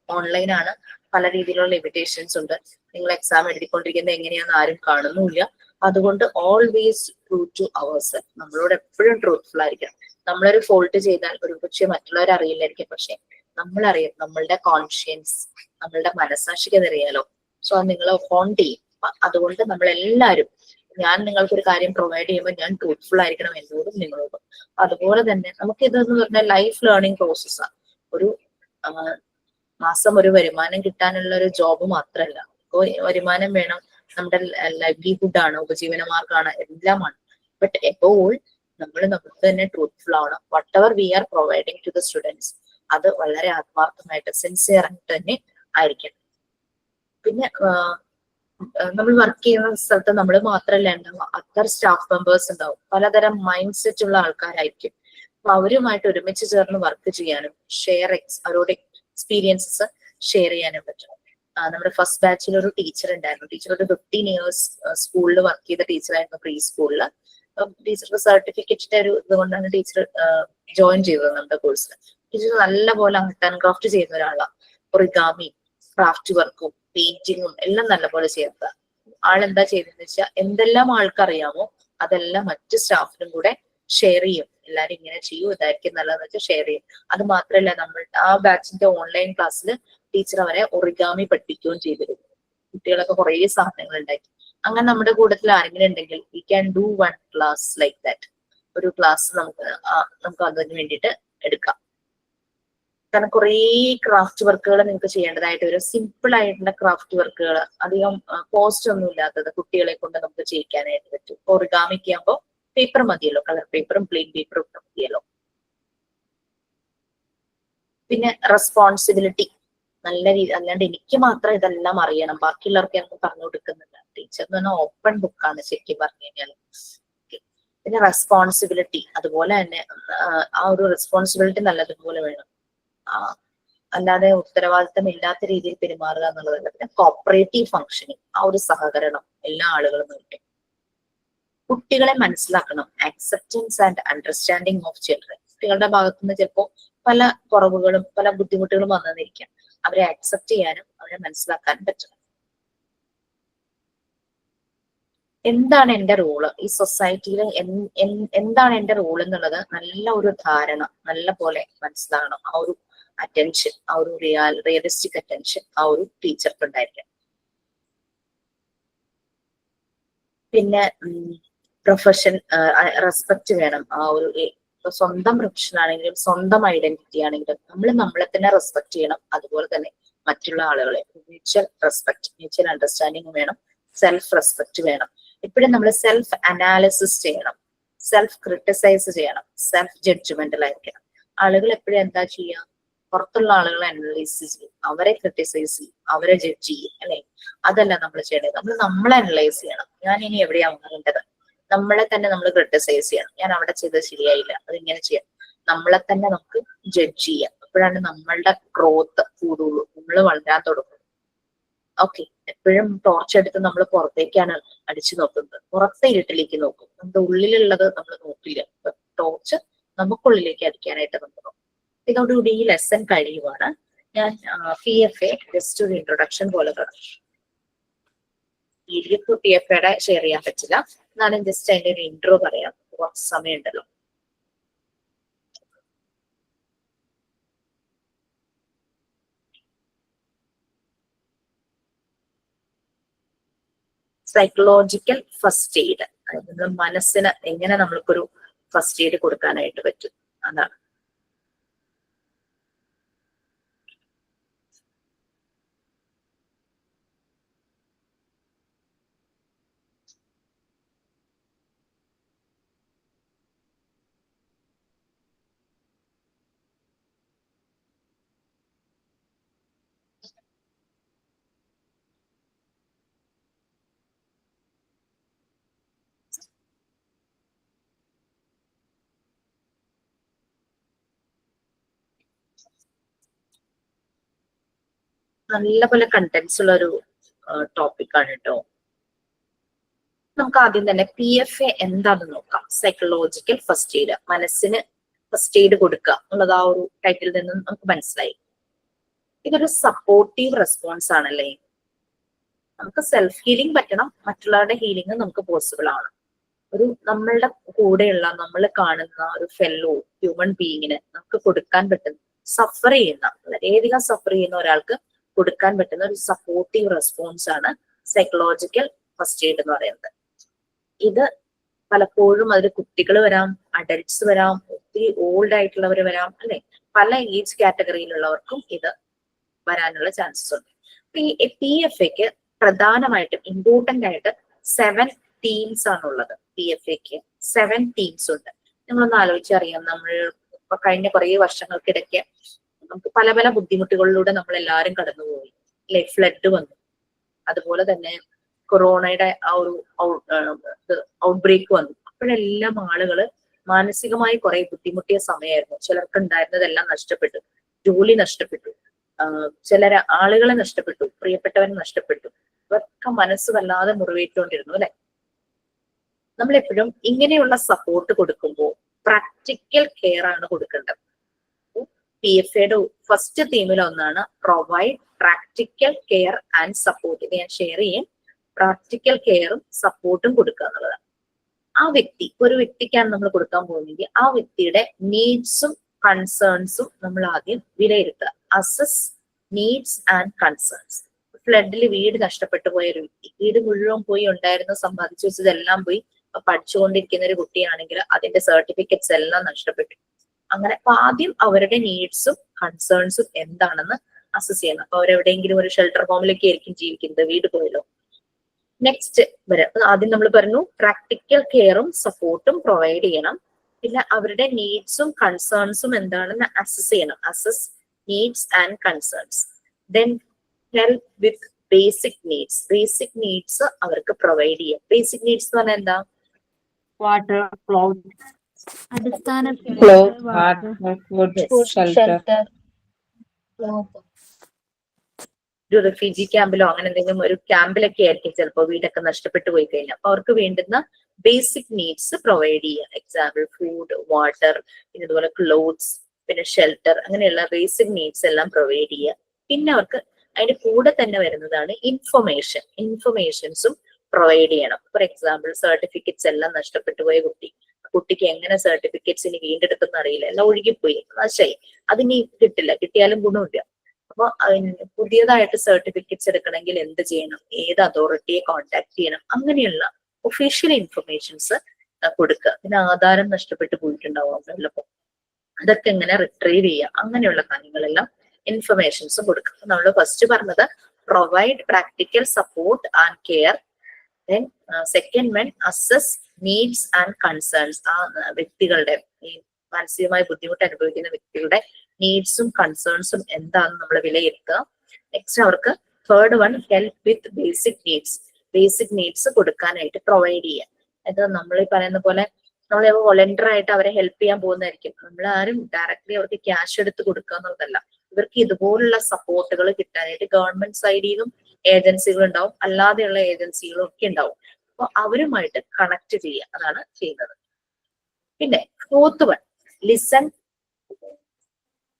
ഓൺലൈനാണ്, പല രീതിയിലുള്ള ലിമിറ്റേഷൻസ് ഉണ്ട്. നിങ്ങൾ എക്സാം എഴുതിക്കൊണ്ടിരിക്കുന്നത് എങ്ങനെയാന്ന് ആരും കാണുന്നുമില്ല. അതുകൊണ്ട് ഓൾവേസ് ട്രൂ ടു അവേഴ്സെൽഫ്, നമ്മളോട് എപ്പോഴും ട്രൂത്ത്ഫുൾ ആയിരിക്കണം. നമ്മളൊരു ഫോൾട്ട് ചെയ്താൽ ഒരു പക്ഷേ മറ്റുള്ളവർ അറിയില്ലായിരിക്കും, പക്ഷെ നമ്മളറിയാം, നമ്മളുടെ കോൺഷ്യൻസ്, നമ്മളുടെ മനസാക്ഷിക്ക് അതറിയാലോ. സോ അത് നിങ്ങളെ ഹോണ്ട് ചെയ്യും. അതുകൊണ്ട് നമ്മളെല്ലാവരും, ഞാൻ നിങ്ങൾക്കൊരു കാര്യം പ്രൊവൈഡ് ചെയ്യുമ്പോൾ ഞാൻ ട്രൂത്ത്ഫുൾ ആയിരിക്കണം എന്നോടും നിങ്ങളോടും. അതുപോലെ തന്നെ നമുക്ക് ഇതെന്ന് പറഞ്ഞാൽ ലൈഫ് ലേണിംഗ് പ്രോസസ്സാണ്. ഒരു മാസം ഒരു വരുമാനം കിട്ടാനുള്ള ഒരു ജോബ് മാത്രമല്ല. വരുമാനം വേണം, നമ്മുടെ ലൈവ്ലിഹുഡ് ആണ്, ഉപജീവനമാർഗമാണ്, എല്ലാമാണ്. ബട്ട് എപ്പോൾ നമ്മൾ നമുക്ക് തന്നെ ട്രൂത്ത്ഫുൾ ആവണം. Whatever we are providing to the students അത് വളരെ ആത്മാർത്ഥമായിട്ട് സിൻസിയർ ആയിട്ട് തന്നെ ആയിരിക്കണം. പിന്നെ നമ്മൾ വർക്ക് ചെയ്യുന്ന സ്ഥലത്ത് നമ്മൾ മാത്രമല്ല ഉണ്ടാവുക, അതർ സ്റ്റാഫ് മെമ്പേഴ്സ് ഉണ്ടാവും. പലതരം മൈൻഡ് സെറ്റ് ഉള്ള ആൾക്കാരായിരിക്കും. അപ്പൊ അവരുമായിട്ട് ഒരുമിച്ച് ചേർന്ന് വർക്ക് ചെയ്യാനും അവരോട് എക്സ്പീരിയൻസസ് ഷെയർ ചെയ്യാനും പറ്റണം. നമ്മുടെ ഫസ്റ്റ് ബാച്ചിൽ ഒരു ടീച്ചർ ഉണ്ടായിരുന്നു. ടീച്ചർ ഒരു 15 years സ്കൂളിൽ വർക്ക് ചെയ്ത ടീച്ചറായിരുന്നു, പ്രീ സ്കൂളിൽ. ടീച്ചർക്ക് സർട്ടിഫിക്കറ്റിന്റെ ഒരു ഇതുകൊണ്ടാണ് ടീച്ചർ ജോയിൻ ചെയ്തത് നമ്മുടെ കോഴ്സിൽ. ടീച്ചർ നല്ലപോലെ ആർട്ട് ആൻഡ് ക്രാഫ്റ്റ് ചെയ്യുന്ന ഒരാളാണ്. ഒറിഗാമി, ക്രാഫ്റ്റ് വർക്കും പെയിന്റിങ്ങും എല്ലാം നല്ലപോലെ ചെയ്യുന്നത്. ആളെന്താ ചെയ്തതെന്ന് വെച്ചാൽ എന്തെല്ലാം ആൾക്കറിയാമോ അതെല്ലാം മറ്റ് സ്റ്റാഫിനും കൂടെ ഷെയർ ചെയ്യും. എല്ലാരും ഇങ്ങനെ ചെയ്യൂ, ഇതായിരിക്കും നല്ലതെന്ന് വെച്ചാൽ ഷെയർ ചെയ്യും. അത് മാത്രമല്ല, നമ്മൾ ആ ബാച്ചിന്റെ ഓൺലൈൻ ക്ലാസ്സിൽ ടീച്ചർ അവരെ ഒറിഗാമി പഠിപ്പിക്കുകയും ചെയ്തിരുന്നു. കുട്ടികളൊക്കെ കുറേ സാധനങ്ങൾ ഉണ്ടാക്കി. അങ്ങനെ നമ്മുടെ കൂട്ടത്തിൽ ആരെങ്കിലും ഉണ്ടെങ്കിൽ we can do 1 class like that. ഒരു ക്ലാസ് നമുക്ക് അതിന് വേണ്ടിയിട്ട് എടുക്കാം. കാരണം കുറേ ക്രാഫ്റ്റ് വർക്കുകൾ നിങ്ങൾക്ക് ചെയ്യേണ്ടതായിട്ട് വരും. സിമ്പിൾ ആയിട്ടുള്ള ക്രാഫ്റ്റ് വർക്കുകൾ, അധികം കോസ്റ്റ് ഒന്നും ഇല്ലാത്തത് കുട്ടികളെ കൊണ്ട് നമുക്ക് ചെയ്യിക്കാനായിട്ട് പറ്റും. ഒറിഗാമിക്ക് ആകുമ്പോൾ പേപ്പർ മതിയല്ലോ, കളർ പേപ്പറും പ്ലെയിൻ പേപ്പറും ഒക്കെ മതിയല്ലോ. പിന്നെ റെസ്പോൺസിബിലിറ്റി നല്ല രീതി, അല്ലാണ്ട് എനിക്ക് മാത്രം ഇതെല്ലാം അറിയണം ബാക്കിയുള്ളവർക്ക് ഞങ്ങൾക്ക് പറഞ്ഞു കൊടുക്കുന്നില്ല. ടീച്ചർ എന്ന് പറഞ്ഞാൽ ഓപ്പൺ ബുക്കാണ് ശരിക്കും പറഞ്ഞു കഴിഞ്ഞാൽ. പിന്നെ റെസ്പോൺസിബിലിറ്റി, അതുപോലെ തന്നെ ആ ഒരു റെസ്പോൺസിബിലിറ്റി നല്ലതുപോലെ വേണം. അല്ലാതെ ഉത്തരവാദിത്തം ഇല്ലാത്ത രീതിയിൽ പെരുമാറുക എന്നുള്ളതല്ല. പിന്നെ കോപ്പറേറ്റീവ് ഫങ്ഷനിങ്, ആ ഒരു സഹകരണം എല്ലാ ആളുകളും വേണ്ടി. കുട്ടികളെ മനസ്സിലാക്കണം. Acceptance and understanding of children. കുട്ടികളുടെ ഭാഗത്തുനിന്ന് ചിലപ്പോൾ പല കുറവുകളും പല ബുദ്ധിമുട്ടുകളും വന്നെന്നിരിക്കാം. അവരെ ആക്സെപ്റ്റ് ചെയ്യാനും അവരെ മനസ്സിലാക്കാനും പറ്റണം. എന്താണ് എന്റെ റോള് ഈ സൊസൈറ്റിയിൽ, എന്താണ് എന്റെ റോൾ എന്നുള്ളത് നല്ല ഒരു ധാരണ നല്ല പോലെ മനസ്സിലാകണം. ആ ഒരു അറ്റൻഷൻ, ആ ഒരു റിയലിസ്റ്റിക് അറ്റൻഷൻ ആ ഒരു ടീച്ചർക്ക് ഉണ്ടായിരിക്കണം. പിന്നെ പ്രൊഫഷൻ റെസ്പെക്ട് വേണം. ആ ഒരു സ്വന്തം പ്രൊഫഷൻ ആണെങ്കിലും സ്വന്തം ഐഡന്റിറ്റി ആണെങ്കിലും നമ്മൾ നമ്മളെ തന്നെ റെസ്പെക്ട് ചെയ്യണം. അതുപോലെ തന്നെ മറ്റുള്ള ആളുകളെ. മ്യൂച്വൽ റെസ്പെക്ട്, മ്യൂച്വൽ അണ്ടർസ്റ്റാൻഡിങ് വേണം. സെൽഫ് റെസ്പെക്ട് വേണം. എപ്പോഴും നമ്മൾ സെൽഫ് അനാലിസിസ് ചെയ്യണം, സെൽഫ് ക്രിട്ടിസൈസ് ചെയ്യണം, സെൽഫ് ജഡ്ജ്മെന്റൽ ആയിരിക്കണം. ആളുകൾ എപ്പോഴും എന്താ ചെയ്യുക, പുറത്തുള്ള ആളുകളെ അനലൈസ് ചെയ്യും, അവരെ ക്രിട്ടിസൈസ് ചെയ്യും, അവരെ ജഡ്ജ് ചെയ്യും, അല്ലെ? അതല്ല നമ്മൾ ചെയ്യേണ്ടത്. നമ്മളെ അനലൈസ് ചെയ്യണം. ഞാൻ ഇനി എവിടെയാ വരേണ്ടത്, നമ്മളെ തന്നെ നമ്മൾ ക്രിട്ടിസൈസ് ചെയ്യണം. ഞാൻ അവിടെ ചെയ്തത് ശരിയായില്ല, അതിങ്ങനെ ചെയ്യാം. നമ്മളെ തന്നെ നമുക്ക് ജഡ്ജ് ചെയ്യാം. അപ്പോഴാണ് നമ്മളുടെ ഗ്രോത്ത് കൂടുള്ളൂ, നമ്മൾ വളരാൻ തുടങ്ങും. ഓക്കെ, എപ്പോഴും ടോർച്ച് എടുത്ത് നമ്മൾ പുറത്തേക്കാണ് അടിച്ചു നോക്കുന്നത്, പുറത്തെ ഇരുട്ടിലേക്ക് നോക്കും. നമ്മുടെ ഉള്ളിലുള്ളത് നമ്മൾ നോക്കില്ല. ടോർച്ച് നമുക്കുള്ളിലേക്ക് അടിക്കാനായിട്ട് നമ്മൾ നോക്കും. ഇതോടുകൂടി ഈ ലെസൺ കഴിയുവാണ്. ഞാൻ PFA ജസ്റ്റ് ഒരു ഇൻട്രൊഡക്ഷൻ പോലെ വീഡിയോ PFAയുടെ ഷെയർ ചെയ്യാൻ പറ്റില്ല, എന്നാലും ജസ്റ്റ് അതിന്റെ ഒരു ഇൻട്രോ പറയാം. കുറച്ച് സമയമുണ്ടല്ലോ. സൈക്കോളജിക്കൽ ഫസ്റ്റ് എയ്ഡ്, നമ്മുടെ മനസ്സിന് എങ്ങനെ നമ്മൾക്കൊരു ഫസ്റ്റ് എയ്ഡ് കൊടുക്കാനായിട്ട് പറ്റും, അതാണ്. നല്ലപോലെ കണ്ടന്റ്സ് ഉള്ള ഒരു ടോപ്പിക്കാണ് കേട്ടോ. നമുക്ക് ആദ്യം തന്നെ PFA എന്താണെന്ന് നോക്കാം. സൈക്കോളജിക്കൽ ഫസ്റ്റ് എയ്ഡ്, മനസ്സിന് ഫസ്റ്റ് എയ്ഡ് കൊടുക്കുക എന്നുള്ളത് ആ ഒരു ടൈറ്റിൽ നിന്ന് നമുക്ക് മനസ്സിലായി. ഇതൊരു സപ്പോർട്ടീവ് റെസ്പോൺസ് ആണല്ലേ. നമുക്ക് സെൽഫ് ഹീലിംഗ് പറ്റണം, മറ്റുള്ളവരുടെ ഹീലിംഗ് നമുക്ക് പോസിബിൾ ആണ്. ഒരു നമ്മളുടെ കൂടെയുള്ള നമ്മൾ കാണുന്ന ഒരു ഫെല്ലോ ഹ്യൂമൻ ബീയിങ്ങിന് നമുക്ക് കൊടുക്കാൻ പറ്റുന്ന, സഫർ ചെയ്യുന്ന, വളരെയധികം സഫർ ചെയ്യുന്ന ഒരാൾക്ക് കൊടുക്കാൻ പറ്റുന്ന ഒരു സപ്പോർട്ടീവ് റെസ്പോൺസ് ആണ് സൈക്കോളജിക്കൽ ഫസ്റ്റ് എയ്ഡ് എന്ന് പറയുന്നത്. ഇത് പലപ്പോഴും അതിൽ കുട്ടികൾ വരാം, അഡൽട്സ് വരാം, ഒത്തിരി ഓൾഡ് ആയിട്ടുള്ളവർ വരാം, അല്ലെ? പല ഏജ് കാറ്റഗറിയിലുള്ളവർക്കും ഇത് വരാനുള്ള ചാൻസസ് ഉണ്ട്. ഈ PFAക്ക് പ്രധാനമായിട്ടും ഇമ്പോർട്ടന്റ് ആയിട്ട് 7 തീംസ് ആണുള്ളത്. PFAക്ക് 7 തീംസ് ഉണ്ട്. നിങ്ങളൊന്ന് ആലോചിച്ചറിയാം, നമ്മൾ ഇപ്പൊ കഴിഞ്ഞ കുറേ വർഷങ്ങൾക്കിടയ്ക്ക് നമുക്ക് പല പല ബുദ്ധിമുട്ടുകളിലൂടെ നമ്മൾ എല്ലാവരും കടന്നുപോയി, അല്ലെ? ഫ്ലഡ് വന്നു, അതുപോലെ തന്നെ കൊറോണയുടെ ആ ഒരു ഔട്ട് ബ്രേക്ക് വന്നു. അപ്പോഴെല്ലാം ആളുകൾ മാനസികമായി കുറെ ബുദ്ധിമുട്ടിയ സമയമായിരുന്നു. ചിലർക്ക് ഉണ്ടായിരുന്നതെല്ലാം നഷ്ടപ്പെട്ടു, ജോലി നഷ്ടപ്പെട്ടു, ചില ആളുകളെ നഷ്ടപ്പെട്ടു, പ്രിയപ്പെട്ടവരെ നഷ്ടപ്പെട്ടു, ഇവർക്ക് മനസ്സ് വല്ലാതെ മുറിവേറ്റുകൊണ്ടിരുന്നു അല്ലെ. നമ്മളെപ്പോഴും ഇങ്ങനെയുള്ള സപ്പോർട്ട് കൊടുക്കുമ്പോൾ പ്രാക്ടിക്കൽ കെയർ ആണ് കൊടുക്കേണ്ടത്. PFAയുടെ ഫസ്റ്റ് തീമിൽ ഒന്നാണ് provide practical care and support. ഇത് ഞാൻ ഷെയർ ചെയ്യും. പ്രാക്ടിക്കൽ കെയറും സപ്പോർട്ടും കൊടുക്കുക എന്നുള്ളതാണ്. ആ വ്യക്തി, ഒരു വ്യക്തിക്കാണ് നമ്മൾ കൊടുക്കാൻ പോകുന്നെങ്കിൽ ആ വ്യക്തിയുടെ നീഡ്സും കൺസേൺസും നമ്മൾ ആദ്യം വിലയിരുത്തുക. Assess needs and concerns. ഫ്ലഡിൽ വീട് നഷ്ടപ്പെട്ടു പോയ ഒരു വ്യക്തി, വീട് മുഴുവൻ പോയി, ഉണ്ടായിരുന്ന സമ്പാദിച്ചു വെച്ചതെല്ലാം പോയി, പഠിച്ചുകൊണ്ടിരിക്കുന്ന ഒരു കുട്ടിയാണെങ്കിൽ അതിന്റെ സർട്ടിഫിക്കറ്റ്സ് എല്ലാം നഷ്ടപ്പെട്ടു. അങ്ങനെ അപ്പൊ ആദ്യം അവരുടെ നീഡ്സും കൺസേൺസും എന്താണെന്ന് അസസ് ചെയ്യണം. അപ്പൊ അവരെവിടെയെങ്കിലും ഒരു ഷെൽട്ടർ ഹോമിലൊക്കെ ആയിരിക്കും ജീവിക്കുന്നത്, വീട് പോയല്ലോ. നെക്സ്റ്റ് വരെ ആദ്യം നമ്മൾ പറഞ്ഞു പ്രാക്ടിക്കൽ കെയറും സപ്പോർട്ടും പ്രൊവൈഡ് ചെയ്യണം. പിന്നെ അവരുടെ നീഡ്സും കൺസേൺസും എന്താണെന്ന് അസസ് ചെയ്യണം. Assess needs and concerns. Then help with basic needs. Basic needs അവർക്ക് പ്രൊവൈഡ് ചെയ്യാം. ബേസിക് നീഡ്സ് എന്ന് പറഞ്ഞാൽ എന്താ? വാട്ടർ, ക്ലോത്ത്, അടിസ്ഥാന ഷെൽട്ടർ. ഒരു റെഫ്യൂജി ക്യാമ്പിലോ അങ്ങനെ എന്തെങ്കിലും ഒരു ക്യാമ്പിലൊക്കെ ആയിരിക്കും ചിലപ്പോൾ വീടൊക്കെ നഷ്ടപ്പെട്ടു പോയി കഴിഞ്ഞാൽ. അപ്പൊ അവർക്ക് വേണ്ടുന്ന ബേസിക് നീഡ്സ് പ്രൊവൈഡ് ചെയ്യുക. എക്സാമ്പിൾ ഫുഡ്, വാട്ടർ, പിന്നെ ഇതുപോലെ ക്ലോത്ത്സ്, പിന്നെ ഷെൽട്ടർ, അങ്ങനെയുള്ള ബേസിക് നീഡ്സ് എല്ലാം പ്രൊവൈഡ് ചെയ്യുക. പിന്നെ അവർക്ക് അതിന്റെ കൂടെ തന്നെ വരുന്നതാണ് ഇൻഫർമേഷൻസും പ്രൊവൈഡ് ചെയ്യണം. ഫോർ എക്സാമ്പിൾ സർട്ടിഫിക്കറ്റ്സ് എല്ലാം നഷ്ടപ്പെട്ടു പോയ കുട്ടിക്ക് എങ്ങനെ സർട്ടിഫിക്കറ്റ്സ് ഇനി വീണ്ടെടുക്കുന്ന അറിയില്ല, എല്ലാം ഒഴുകിപ്പോയി, നാശായി, അതിനി കിട്ടില്ല, കിട്ടിയാലും ഗുണമില്ല. അപ്പൊ പുതിയതായിട്ട് സർട്ടിഫിക്കറ്റ്സ് എടുക്കണമെങ്കിൽ എന്ത് ചെയ്യണം, ഏത് അതോറിറ്റിയെ കോൺടാക്ട് ചെയ്യണം, അങ്ങനെയുള്ള ഒഫീഷ്യൽ ഇൻഫർമേഷൻസ് കൊടുക്കുക. പിന്നെ ആധാരം നഷ്ടപ്പെട്ടു പോയിട്ടുണ്ടാവും ചിലപ്പോൾ, അതൊക്കെ എങ്ങനെ റിട്രീവ് ചെയ്യുക, അങ്ങനെയുള്ള കാര്യങ്ങളെല്ലാം ഇൻഫർമേഷൻസ് കൊടുക്കുക. നമ്മൾ ഫസ്റ്റ് പറഞ്ഞത് provide practical support and care. Then second one assess needs and concerns. ആ വ്യക്തികളുടെ ഈ മാനസികമായി ബുദ്ധിമുട്ട് അനുഭവിക്കുന്ന വ്യക്തികളുടെ നീഡ്സും കൺസേൺസും എന്താണെന്ന് നമ്മൾ വിലയിരുത്തുക. നെക്സ്റ്റ് അവർക്ക് third one help with basic needs. Basic needs കൊടുക്കാനായിട്ട് പ്രൊവൈഡ് ചെയ്യുക. അത് നമ്മൾ ഈ പറയുന്ന പോലെ നമ്മൾ വോളണ്ടിയർ ആയിട്ട് അവരെ ഹെൽപ്പ് ചെയ്യാൻ പോകുന്നതായിരിക്കും. നമ്മൾ ആരും ഡയറക്ട്ലി അവർക്ക് ക്യാഷ് എടുത്ത് കൊടുക്കുക എന്നുള്ളതല്ല. ഇവർക്ക് ഇതുപോലുള്ള സപ്പോർട്ടുകൾ കിട്ടാനായിട്ട് ഗവൺമെന്റ് സൈഡിൽ നിന്നും ഏജൻസികൾ ഉണ്ടാവും, അല്ലാതെയുള്ള ഏജൻസികളും ഒക്കെ ഉണ്ടാവും. അപ്പൊ അവരുമായിട്ട് കണക്ട് ചെയ്യുക, അതാണ് ചെയ്യുന്നത്. പിന്നെ fourth one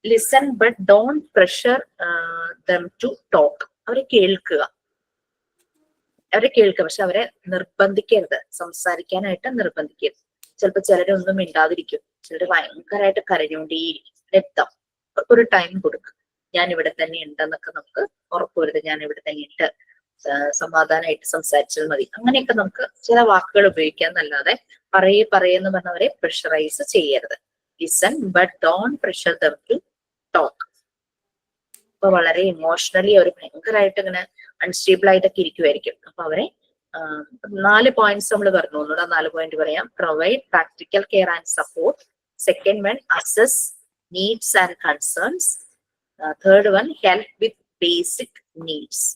listen but don't pressure them to talk. അവരെ കേൾക്കുക, പക്ഷെ അവരെ നിർബന്ധിക്കരുത്, സംസാരിക്കാനായിട്ട് നിർബന്ധിക്കരുത്. ചിലപ്പോൾ ചിലരൊന്നും മിണ്ടാതിരിക്കും, ചിലര് ഭയങ്കരമായിട്ട് കരഞ്ഞുകൊണ്ടേയിരിക്കും. രക്തം ഒരു ടൈം കൊടുക്കുക. ഞാൻ ഇവിടെ തന്നെ ഉണ്ടെന്നൊക്കെ നമുക്ക് ഉറപ്പുവരുത്, ഞാൻ ഇവിടെ തന്നെ ഉണ്ട്, സമാധാനമായിട്ട് സംസാരിച്ചാൽ മതി, അങ്ങനെയൊക്കെ നമുക്ക് ചില വാക്കുകൾ ഉപയോഗിക്കാന്നല്ലാതെ പറയെന്ന് പറഞ്ഞവരെ പ്രഷറൈസ് ചെയ്യരുത്. Listen but don't pressure them to talk. അപ്പൊ വളരെ ഇമോഷണലി അവർ ഭയങ്കരമായിട്ട് ഇങ്ങനെ അൺസ്റ്റേബിൾ ആയിട്ടൊക്കെ ഇരിക്കുമായിരിക്കും. അപ്പൊ അവരെ 4 പോയിന്റ്സ് നമ്മൾ പറഞ്ഞു. ഒന്നുകൂടെ 4 പോയിന്റ് പറയാം. Provide practical care and support. Second one assess needs and concerns. Third one help with basic needs,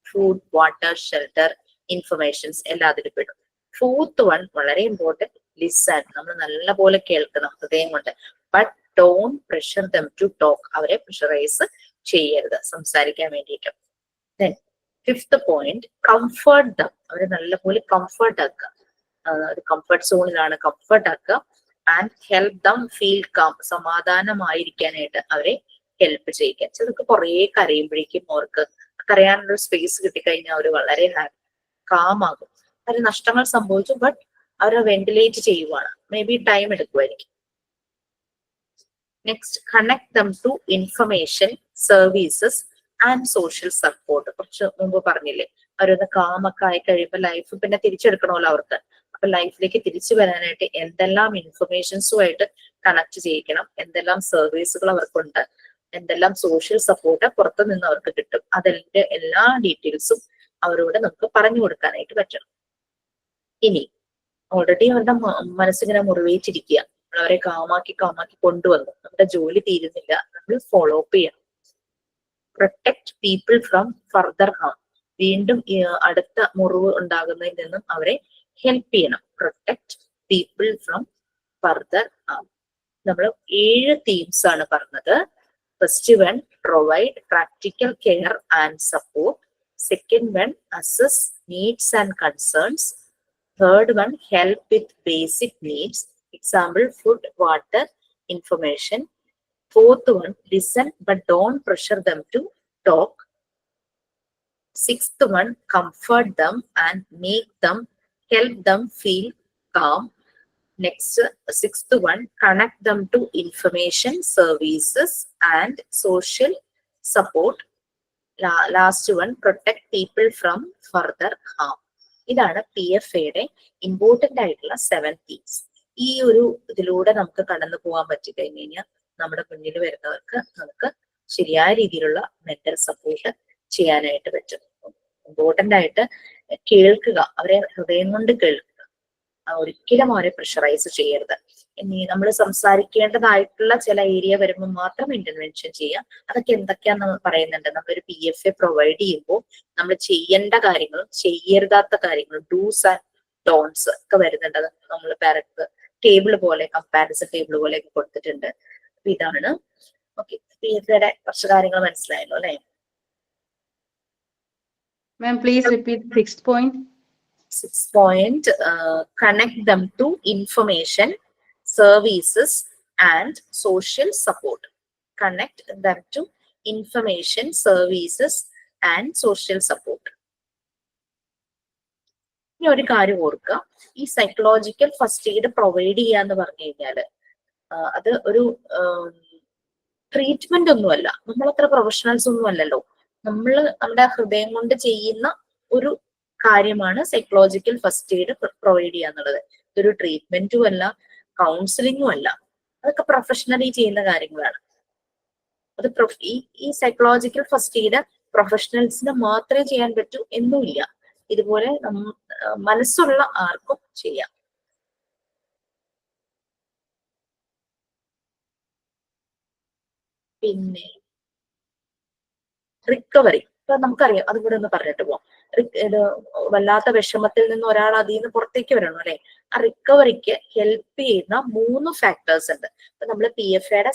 food, water, shelter, informations എല്ലാം അതിൽ പെടും. ഫോർത്ത് വൺ വളരെ ഇമ്പോർട്ടൻറ്റ്, ലിസൺ. നമ്മൾ നല്ലപോലെ കേൾക്കണം ഹൃദയം കൊണ്ട്. But don't pressure them to talk. അവരെ പ്രഷറൈസ് ചെയ്യരുത് സംസാരിക്കാൻ വേണ്ടിയിട്ട്. Then fifth point comfort them. അവരെ നല്ലപോലെ കംഫർട്ട് ആക്കുക, ഒരു കംഫർട്ട് സോണിലാണ് കംഫർട്ട് ആക്കുക. And help them feel calm. സമാധാനമായിരിക്കാനായിട്ട് അവരെ ഹെൽപ്പ് ചെയ്യിക്കുക. ചിലർക്ക് കുറെ കരയുമ്പോഴേക്കും അവർക്ക് കരയാനുള്ള സ്പേസ് കിട്ടിക്കഴിഞ്ഞാൽ അവർ വളരെ കാമാകും. അവര് നഷ്ടങ്ങൾ സംഭവിച്ചു, ബട്ട് അവരെ വെന്റിലേറ്റ് ചെയ്യുവാണ്. മേ ബി ടൈം എടുക്കുമായിരിക്കും. Next connect them to information, services and social support. കുറച്ച് മുമ്പ് പറഞ്ഞില്ലേ, അവരൊന്ന് കാമൊക്കെ ആയി കഴിയുമ്പോൾ ലൈഫ് പിന്നെ തിരിച്ചെടുക്കണമല്ലോ അവർക്ക്. അപ്പൊ ലൈഫിലേക്ക് തിരിച്ചു വരാനായിട്ട് എന്തെല്ലാം ഇൻഫർമേഷൻസുമായിട്ട് കണക്ട് ചെയ്യിക്കണം, എന്തെല്ലാം സർവീസുകൾ അവർക്കുണ്ട്, എന്തെല്ലാം സോഷ്യൽ സപ്പോർട്ട് പുറത്തു നിന്ന് അവർക്ക് കിട്ടും, അതിന്റെ എല്ലാ ഡീറ്റെയിൽസും അവരോട് നമുക്ക് പറഞ്ഞു കൊടുക്കാനായിട്ട് പറ്റണം. ഇനി ഓൾറെഡി അവരുടെ മനസ്സിങ്ങനെ മുറിവേറ്റിരിക്കുക, നമ്മൾ അവരെ കാമാക്കി കൊണ്ടുവന്നു, നമ്മുടെ ജോലി തീരുന്നില്ല, നമ്മൾ ഫോളോ അപ്പ് ചെയ്യണം. Protect people from further harm. വീണ്ടും അടുത്ത മുറിവ് ഉണ്ടാകുന്നതിൽ നിന്നും അവരെ ഹെൽപ്പ് ചെയ്യണം. Protect people from further harm. നമ്മൾ 7 തീംസ് ആണ് പറഞ്ഞത്. First one, provide practical care and support. Second one, assess needs and concerns. Third one, help with basic needs. Example, food, water, information. Fourth one, listen but don't pressure them to talk. Sixth one, comfort them and help them feel calm. Next, sixth one, connect them to information, services, and social support. Last one, protect people from further harm. ഇതാണ് PFAയുടെ important ആയിട്ടുള്ള 7 themes. ഈ ഒരു ഇതിലൂടെ നമുക്ക് കടന്നു പോകാൻ പറ്റി കഴിഞ്ഞു കഴിഞ്ഞാൽ നമ്മുടെ മുന്നിൽ വരുന്നവർക്ക് നമുക്ക് ശരിയായ രീതിയിലുള്ള മെന്റൽ സപ്പോർട്ട് ചെയ്യാനായിട്ട് പറ്റും. ഇമ്പോർട്ടന്റ് ആയിട്ട് കേൾക്കുക, അവരെ ഹൃദയം കൊണ്ട് കേൾക്കുക, ഒരിക്കലും അവരെ പ്രഷറൈസ് ചെയ്യരുത്. ഇനി നമ്മൾ സംസാരിക്കേണ്ടതായിട്ടുള്ള ചില ഏരിയ വരുമ്പോൾ മാത്രം ഇന്റർവെൻഷൻ ചെയ്യാം. അതൊക്കെ എന്തൊക്കെയാന്ന് പറയുന്നുണ്ട്. നമ്മളൊരു PFA പ്രൊവൈഡ് ചെയ്യുമ്പോൾ നമ്മൾ ചെയ്യേണ്ട കാര്യങ്ങളും ചെയ്യരുതാത്ത കാര്യങ്ങളും ഡൂസ് ആൻഡ് ഡോൺസ് ഒക്കെ വരുന്നുണ്ട്. അത് നമ്മൾ പാരറ്റ് ടേബിൾ പോലെ കമ്പാരിസൺ ടേബിൾ പോലെ ഒക്കെ കൊടുത്തിട്ടുണ്ട്. അപ്പൊ ഇതാണ് ഓക്കെ. PFAയുടെ കുറച്ച് കാര്യങ്ങൾ മനസ്സിലായല്ലോ അല്ലെ? Ma'am, please repeat 6th point. 6th point, connect them to information, services, and social support. Connect them to information, services, and social support. ഇനി ഒരു കാര്യം ഓർക്കുക, ഈ സൈക്കോളജിക്കൽ ഫസ്റ്റ് എയ്ഡ് പ്രൊവൈഡ് ചെയ്യാന്ന് പറഞ്ഞു കഴിഞ്ഞാല് അത് ഒരു ട്രീറ്റ്മെന്റ് ഒന്നുമല്ല. നമ്മളത്ര പ്രൊഫഷണൽസ് ഒന്നും അല്ലല്ലോ. നമ്മൾ നമ്മുടെ ഹൃദയം കൊണ്ട് ചെയ്യുന്ന ഒരു കാര്യമാണ് സൈക്കോളജിക്കൽ ഫസ്റ്റ് എയ്ഡ് പ്രൊവൈഡ് ചെയ്യാന്നുള്ളത്. ഇതൊരു ട്രീറ്റ്മെന്റും അല്ല, കൗൺസിലിങ്ങും അല്ല. അതൊക്കെ പ്രൊഫഷണലി ചെയ്യുന്ന കാര്യങ്ങളാണ്. അത് ഈ സൈക്കോളജിക്കൽ ഫസ്റ്റ് എയ്ഡ് പ്രൊഫഷണൽസിന് മാത്രമേ ചെയ്യാൻ പറ്റൂ എന്നുമില്ല. ഇതുപോലെ മനസ്സുള്ള ആർക്കും ചെയ്യാം. പിന്നെ റിക്കവറി, ഇപ്പൊ നമുക്കറിയാം, അതും കൂടെ ഒന്ന് പറഞ്ഞിട്ട് പോവാം. ഇത് വല്ലാത്ത വിഷമത്തിൽ നിന്ന് ഒരാൾ അതിൽ നിന്ന് പുറത്തേക്ക് വരണം അല്ലെ? ആ റിക്കവറിക്ക് ഹെൽപ്പ് ചെയ്യുന്ന 3 ഫാക്ടേഴ്സ് ഉണ്ട്. ഇപ്പൊ നമ്മൾ PFAയുടെ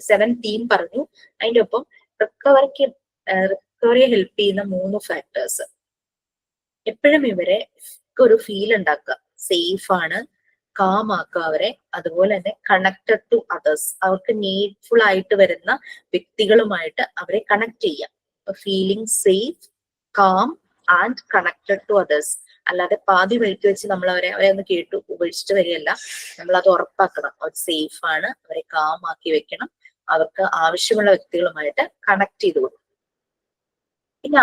7 തീം പറഞ്ഞു. അതിന്റെ ഒപ്പം റിക്കവറിയെ ഹെൽപ്പ് ചെയ്യുന്ന 3 ഫാക്ടേഴ്സ്. എപ്പോഴും ഇവരെ ഒരു ഫീൽ ഉണ്ടാക്കുക, സേഫ് ആണ്, കാം ആക്കുക അവരെ. അതുപോലെ തന്നെ കണക്റ്റഡ് ടു അതേഴ്സ്, അവർക്ക് നീഡ്ഫുൾ ആയിട്ട് വരുന്ന വ്യക്തികളുമായിട്ട് അവരെ കണക്ട് ചെയ്യാം. Feeling safe, calm and connected to others. അല്ലാതെ പാതി വഴിക്ക് വെച്ച് നമ്മൾ അവരെ ഒന്ന് കേട്ടു ഉപേക്ഷിച്ചിട്ട് വരികയല്ല. നമ്മൾ അത് ഉറപ്പാക്കണം. അവർ സേഫ് ആണ്, അവരെ കാം ആക്കി വെക്കണം, അവർക്ക് ആവശ്യമുള്ള വ്യക്തികളുമായിട്ട് കണക്ട് ചെയ്ത് കൊടുക്കും. പിന്നെ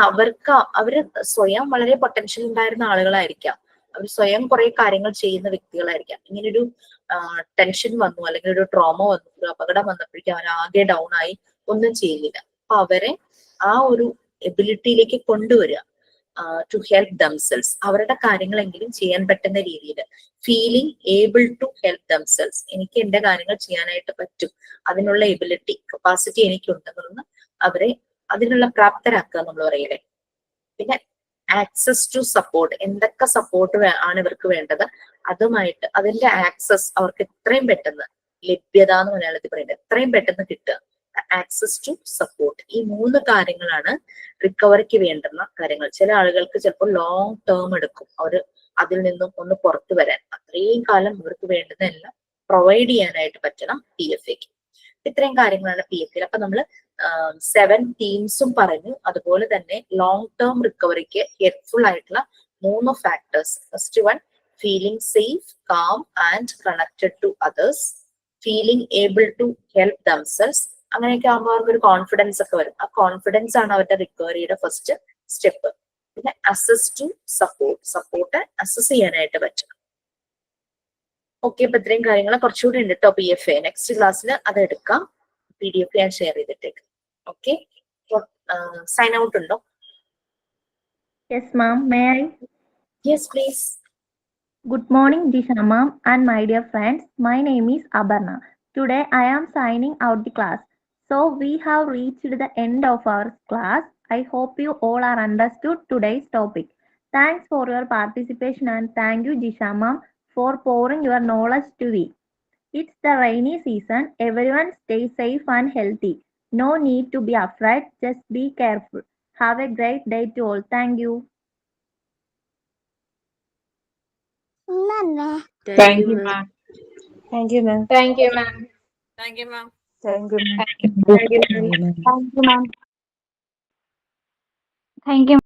അവര് സ്വയം വളരെ പൊട്ടൻഷ്യൽ ഉണ്ടായിരുന്ന ആളുകളായിരിക്കാം. അവർ സ്വയം കുറെ കാര്യങ്ങൾ ചെയ്യുന്ന വ്യക്തികളായിരിക്കാം. ഇങ്ങനൊരു ടെൻഷൻ വന്നു, അല്ലെങ്കിൽ ഒരു ട്രോമ വന്നു, ഒരു അപകടം വന്നപ്പോഴേക്കും അവർ ആകെ ഡൗൺ ആയി ഒന്നും ചെയ്യുന്നില്ല. അപ്പൊ അവരെ ആ ഒരു എബിലിറ്റിയിലേക്ക് കൊണ്ടുവരിക, ടു ഹെൽപ്പ് ദംസെൽസ്, അവരുടെ കാര്യങ്ങളെങ്കിലും ചെയ്യാൻ പറ്റുന്ന രീതിയിൽ. Feeling able to help themselves, എനിക്ക് എന്റെ കാര്യങ്ങൾ ചെയ്യാനായിട്ട് പറ്റും, അതിനുള്ള എബിലിറ്റി, കപ്പാസിറ്റി എനിക്കുണ്ടെന്ന് അവരെ അതിനുള്ള പ്രാപ്തരാക്കുക നമ്മൾ പറയലേ. പിന്നെ ആക്സസ് ടു സപ്പോർട്ട്, എന്തൊക്കെ സപ്പോർട്ട് ആണ് ഇവർക്ക് വേണ്ടത്, അതുമായിട്ട് അതിന്റെ ആക്സസ് അവർക്ക് എത്രയും പെട്ടെന്ന്, ലഭ്യത എന്ന് മലയാളത്തിൽ പറയുന്നത്, എത്രയും പെട്ടെന്ന് കിട്ടുക. ആക്സസ് ടു സപ്പോർട്ട്, ഈ 3 കാര്യങ്ങളാണ് റിക്കവറിക്ക് വേണ്ടുന്ന കാര്യങ്ങൾ. ചില ആളുകൾക്ക് ചിലപ്പോൾ ലോങ് ടേം എടുക്കും അവർ അതിൽ നിന്നും ഒന്ന് പുറത്തു വരാൻ. അത്രയും കാലം ഇവർക്ക് വേണ്ടുന്നതെല്ലാം പ്രൊവൈഡ് ചെയ്യാനായിട്ട് പറ്റണം PFAക്ക്. ഇത്രയും കാര്യങ്ങളാണ് PFA. അപ്പൊ നമ്മൾ 7 തീംസും പറഞ്ഞു. അതുപോലെ തന്നെ ലോങ് ടേം റിക്കവറിക്ക് ഹെൽപ്ഫുൾ ആയിട്ടുള്ള 3 factors. First one, feeling safe, calm and connected to others. Feeling able to help themselves. അങ്ങനെയൊക്കെ ആകുമ്പോൾ അവർക്ക് ഒരു കോൺഫിഡൻസ് ഒക്കെ വരും. ആ കോൺഫിഡൻസ് ആണ് അവരുടെ റിക്കവറിയുടെ ഫസ്റ്റ് സ്റ്റെപ്പ്. പിന്നെ അസസ് ടു സപ്പോർട്ട് അസസ് ചെയ്യാനായിട്ട് പറ്റും. ഓക്കെ, അപ്പൊ ഇത്രയും കാര്യങ്ങൾ കുറച്ചുകൂടി ഉണ്ട് കേട്ടോ PFA. നെക്സ്റ്റ് ക്ലാസ്സിൽ അത് എടുക്കാം. PDF ഞാൻ ഷെയർ ചെയ്തിട്ടേക്ക്. ഓക്കെ, സൈൻ ഔട്ട് ഉണ്ടോ? Yes, ma'am. May I? Yes, please. Good morning, Disha ma'am and my dear friends. My name is Abarna. Today I am signing out the class. So we have reached the end of our class. I hope you all are understood today's topic. Thanks for your participation and thank you, Disha ma'am, for pouring your knowledge to me. It's the rainy season. Everyone stay safe and healthy. No need to be afraid. Just be careful. Have a great day to all. Thank you. Thank you, ma'am. Thank you, ma'am. Thank you, ma'am. Thank you, ma'am. Thank you, ma'am. Thank you, ma'am. Thank you.